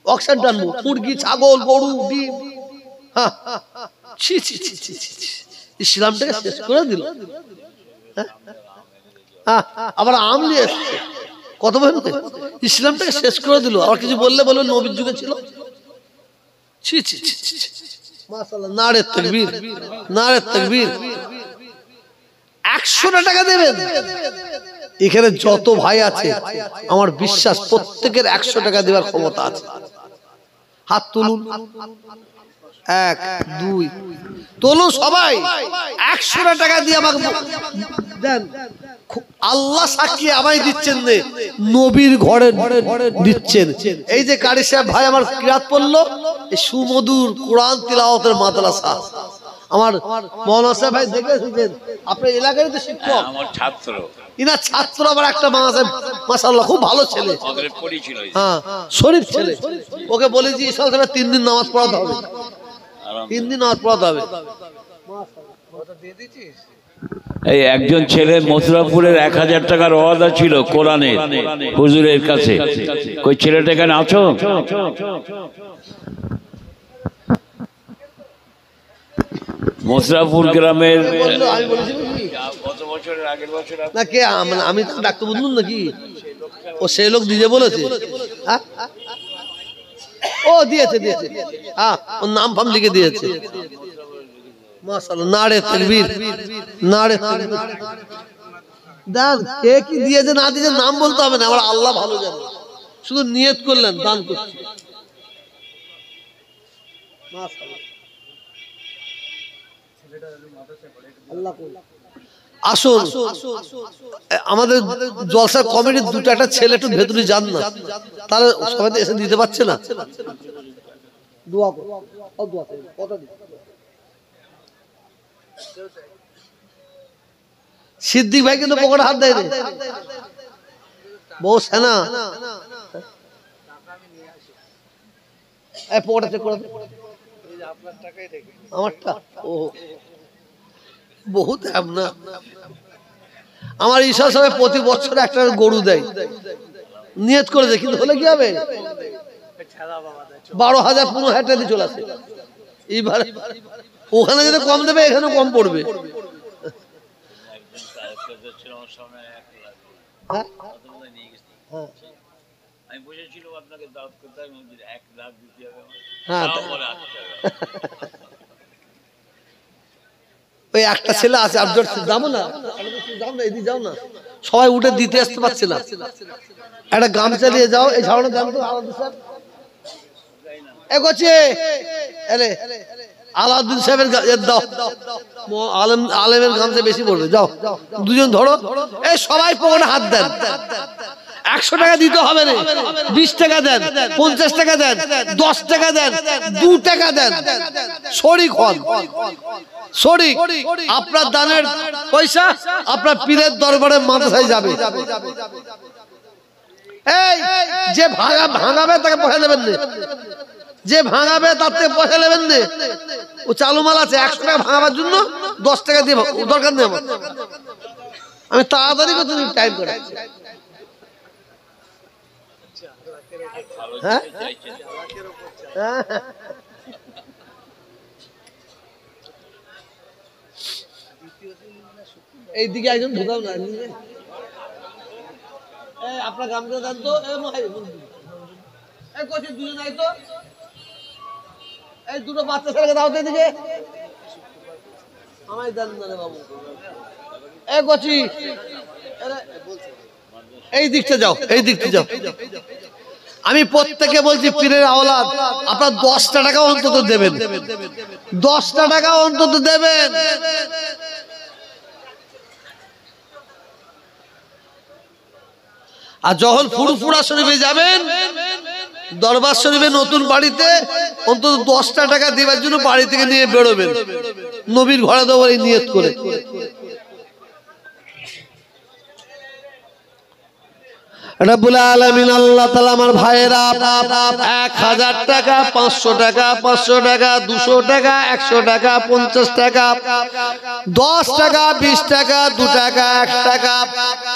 অক্সিজেন টানবো, মুরগি, ছাগল, গরু, ডিম। হ্যাঁ, ছি ছি ছি ছি ছি, ইসলামটাকে শেষ করে দিল। আবার আম নিয়ে এসছে, কত বলবে, ইসলামটাকে শেষ করে দিল। আর কিছু বললে বলবে নবীর যুগে ছিল। ছি ছি ছি ছি, মাশাআল্লাহ, নারে তাকবীর, নারে তাকবীর। 100 টাকা দেবেন? এখানে যত ভাই আছে আমার বিশ্বাস প্রত্যেকের 100 টাকা দেওয়ার ক্ষমতা আছে। হাত তুলুন, 1 2 তুলুন সবাই। 100 টাকা দিয়ে আমাকে দেন। আল্লাহ সাক্ষী, আমায় দিচ্ছেন নে, নবীর ঘরে দিচ্ছেন। এই যে কারি সাহেব ভাই আমার কিরাত পড়লো, এই সুমধুর কোরআন তিলাওয়াতের মাদ্রাসা। আমার মাওলানা সাহেব ভাই দেখেছেন, আপনার এলাকারই তো শিক্ষক, আমার ছাত্র, ইনার ছাত্র আবার একটা মাশাআল্লাহ খুব ভালো ছেলে, হ্যাঁ শরীফ ছেলে। ওকে বলেছি ইসলাম 3 দিন নামাজ পড়াতে হবে, 3 দিন নামাজ পড়াতে হবে। এই একজন ছেলে মথুরাপুরের 1,000 টাকার ওয়াদা ছিল কোরআনের হুজুরের কাছে। কই ছেলেটা এখানে আছো? মথুরাপুর গ্রামের গত বছরের আগের বছর না কে, আমি তো ডাক্তার বুঝলুন নাকি? ও সেই লোক নিজে বলেছে, ও দিয়েছে দিয়েছে, হ্যাঁ ওর নাম ফাম লিখে দিয়েছে। মাশাআল্লাহ, নারে তাকবীর, নারে তাকবীর। দান কে কি দিয়েছে না দিয়েছে নাম বলতে হবে না, আমার আল্লাহ ভালো জানে। শুধু নিয়ত করলেন দান করছি। মাশাআল্লাহ, আসুন আমাদের জলসা কমিটির 2টা ছেলে একটু ভেতরে যান না, তাহলে সবাই এসে দিতে পারছে না। দোয়া করো, দোয়া করো, কথা দিন। সিদ্দিক ভাই কিন্তু পকেটে হাত দেয় রে, বউ সেনা। পকেটে চেক করে আমারটা, ও বহুত না। আমার ঈশা সাহেব প্রতি বছর একটা গরু দেয়, নিয়ত করে দেয়, কিন্তু হলে কি হবে 12,000 15,000 টাকা দিয়ে চলে আসে। এইবার ওখানে যদি কম দেবে এখানে কম পড়বে। আমি বুঝেছিলাম আপনাকে দাওয়াত করতে হবে, 1 লাখ দিতে হবে। ওই একটা ছেলে আছে আফজল, যাবো না, যাও না, এদিকে যাও না, সবাই উঠে দিতে আসতে পারছে না। একটা গামছা নিয়ে যাও, এই ঝাড়ানো গাম তো এগোচ্ছে। আলাউদ্দিন সাহেবের দাও, আলেমের গামছা বেশি পড়বে, যাও দুজন ধরো। এই সবাই পকেটে হাত দেন। 100 টাকা দিতে হবে না, 20 টাকা দেন, 50 টাকা দেন, 10 টাকা দেন, 2 টাকা দেন, শরীক হন। শরীক, আপনার দানের পয়সা আপনার পীরের দরবারে মাদ্রাসায় যাবে। এই যে ভাঙাবে তাকে পয়সা দেবেন না, যে ভাঙাবে তার থেকে পয়সা নেবেন না। ও চালু মাল আছে, 100 টাকা ভাঙাবার জন্য 10 টাকা দিয়ে দরকার নেই আমার। আমি তাড়াতাড়ি করে তুমি টাইম করে, হ্যাঁ এইদিকে একজন ঢুকাও না, আপনার গামছা দেন তো, দুজন নাই তো, এই দুটো বাচ্চা ছেলেকে দাও তো এদিকে, আমায় দেন না রে বাবু। কচি এই দিকটা যাও, এই দিকটা যাও। আমি প্রত্যেকে বলছি পীরের আওলাদ, আপনার 10টা টাকা অন্তত দেবেন, 10টা টাকা অন্তত দেবেন। আর যখন ফুরফুরা শরীফে যাবেন, দরবার শরীফে নতুন বাড়িতে, অন্তত 10টা টাকা দেবার জন্য বাড়ি থেকে নিয়ে বেরোবেন, নবীর ঘরে দেওয়ার এই নিয়ত করে। রব্বুল আলামিন আল্লাহ তাআলা আমার ভাইয়েরা 1000 টাকা, 500 টাকা, 500 টাকা, 200 টাকা, 100 টাকা, 50 টাকা, 10 টাকা, 20 টাকা, 2 টাকা, 1 টাকা,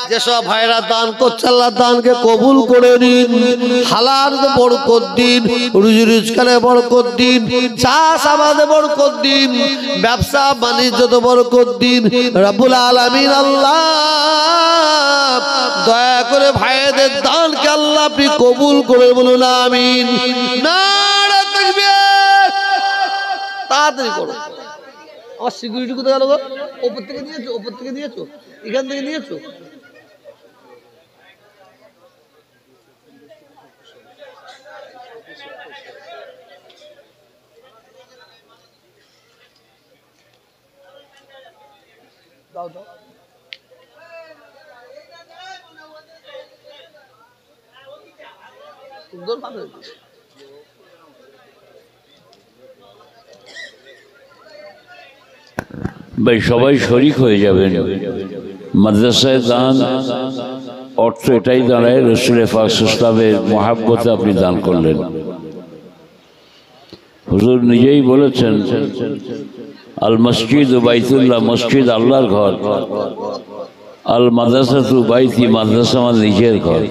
যেসব ভাইয়েরা দান করছে আল্লাহ দানকে কবুল করে নিন, হালাল বরকত দিন, রুজি রোজগারে বরকত দিন, চাষ আবাদে বরকত দিন, ব্যবসা বাণিজ্যতে বরকত দিন। রব্বুল আলামিন আল্লাহ দয়া করে ভাইদের দানকে আল্লাহ আপনি কবুল করে বলুন আমিন। নারে তাকবীর, তাড়াতাড়ি করো। আমার সিকিউরিটি কোথায় গেল গো? ওপর থেকে নিয়েছো, ওপর থেকে নিয়েছো, এখান থেকে নিয়েছো। দাও দাও, সুন্দর ভাবে। ভাই সবাই শরিক হয়ে যাবেন। মাদ্রাসায় দান অর্থ এটাই দাঁড়ায়, রসুল পাক সাল্লাল্লাহু আলাইহি ওয়াসাল্লামের মহাব্বতে আপনি দান করলেন। হুজুর নিজেই বলেছেন, আল মসজিদ ও বাইতুল্লাহ, মসজিদ আল্লাহর ঘর, আল মাদ্রাসাতু বাইতি, মাদ্রাসা আমার নিজের ঘর।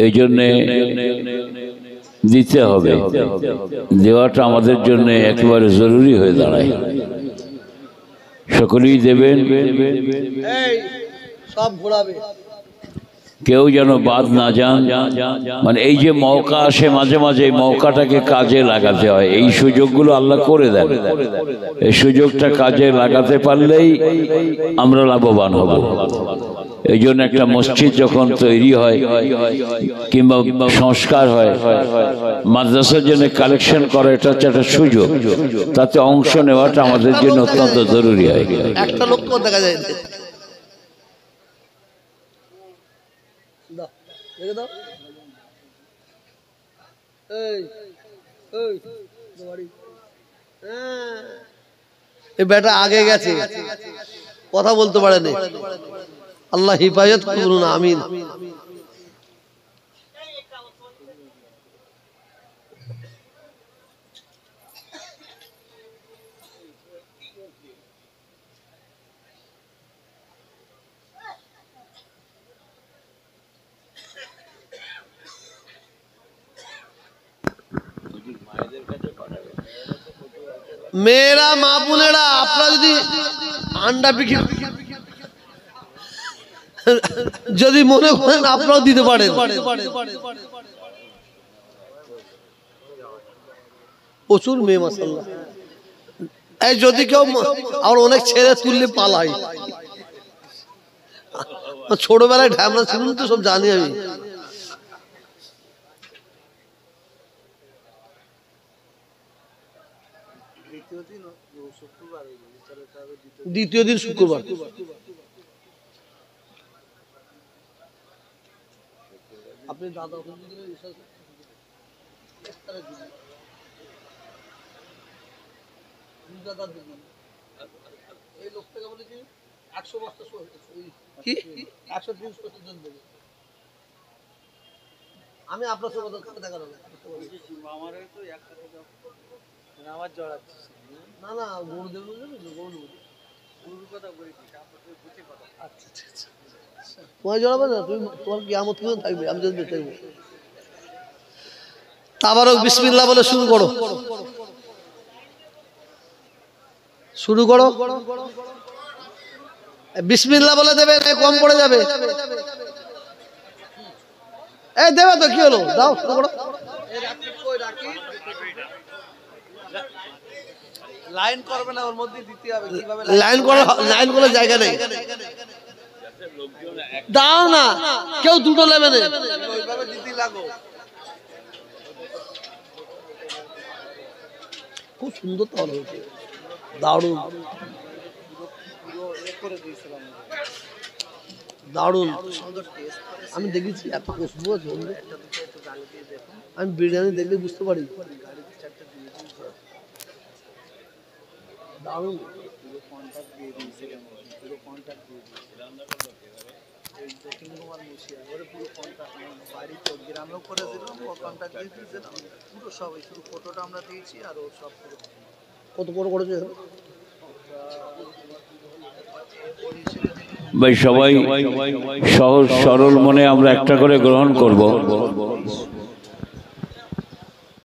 এই জন্যে দিতে হবে, দেওয়াটা আমাদের জন্য একেবারে জরুরি হয়ে দাঁড়ায়। সকলেই দেবেন, সব ঘোরাবে, কেউ যেন বাদ না যান। মানে এই যে মৌকা আসে মাঝে মাঝে, এই মৌকাটাকে কাজে লাগাতে হয়। এই সুযোগগুলো আল্লাহ করে দেন, এই সুযোগটা কাজে লাগাতে পারলেই আমরা লাভবান হব। এই জন্য একটা মসজিদ যখন তৈরি হয় কিংবা সংস্কার হয়, মাদ্রাসার জন্য কালেকশন করা এটা হচ্ছে একটা সুযোগ, তাতে অংশ নেওয়াটা আমাদের জন্য অত্যন্ত জরুরি হয়। একটা লোক দেখা যায়, এই বেটা আগে গেছে, কথা বলতে পারেনি। আল্লাহ হিফাজত করুন, আমিন। মেয়েরা, মা বোনেরা, আপনারা যদি আন্ডা বিক্রি যদি মনে করেন আপনারাও দিতে পারেন। প্রচুর মেয়ে মাশাআল্লাহ। এই যদি কেউ আর অনেক ছেলে তুললে পালাই, ছোটবেলায় ঢ্যামরা ছিল তো, সব জানি আমি। দ্বিতীয় দিন শুক্রবার, আপনি দাদা এই লোকটাকে বলেছি 100 বস্তা, কি 130 বস্তা দেবে। আমি আপনার সাথে দেখা হবে, আমার জড়াচ্ছি না, না গরু দেব, গরুর কথা বলেছি। আচ্ছা আচ্ছা, তোমার জড়াবে না, তুমি তোমার কিয়ামত পর্যন্ত থাকবে, আমি যদি থাকবো। তাবারক বিসমিল্লাহ বলে শুরু করো, শুরু করো। বিসমিল্লাহ বলে দেবে, কম পড়ে যাবে। এই দেবে তো, কি হলো, দাও শুরু করো। লাইন করবে না, ওর মধ্যে দিতে হবে। কিভাবে লাইন করার জায়গা নেই, দাও না, কেউ দুটো নেবে না, ওইভাবে দিতে লাগো। খুব সুন্দর তাহলে হয়েছে, দারুণ দারুণ। আমি দেখেছি এত খুশবু আছে, আমি বিরিয়ানি দেখলে বুঝতে পারি দারুণ। গ্রামেও করেছিলাম, কন্ট্যাক্ট দিয়ে দিয়েছিলাম পুরো সবাই, শুধু ফটোটা আমরা দিয়েছি আর ও সব পুরো। কত বড় করেছে, ভাই সবাই সহজ সরল মনে আমরা একটা করে গ্রহণ করব।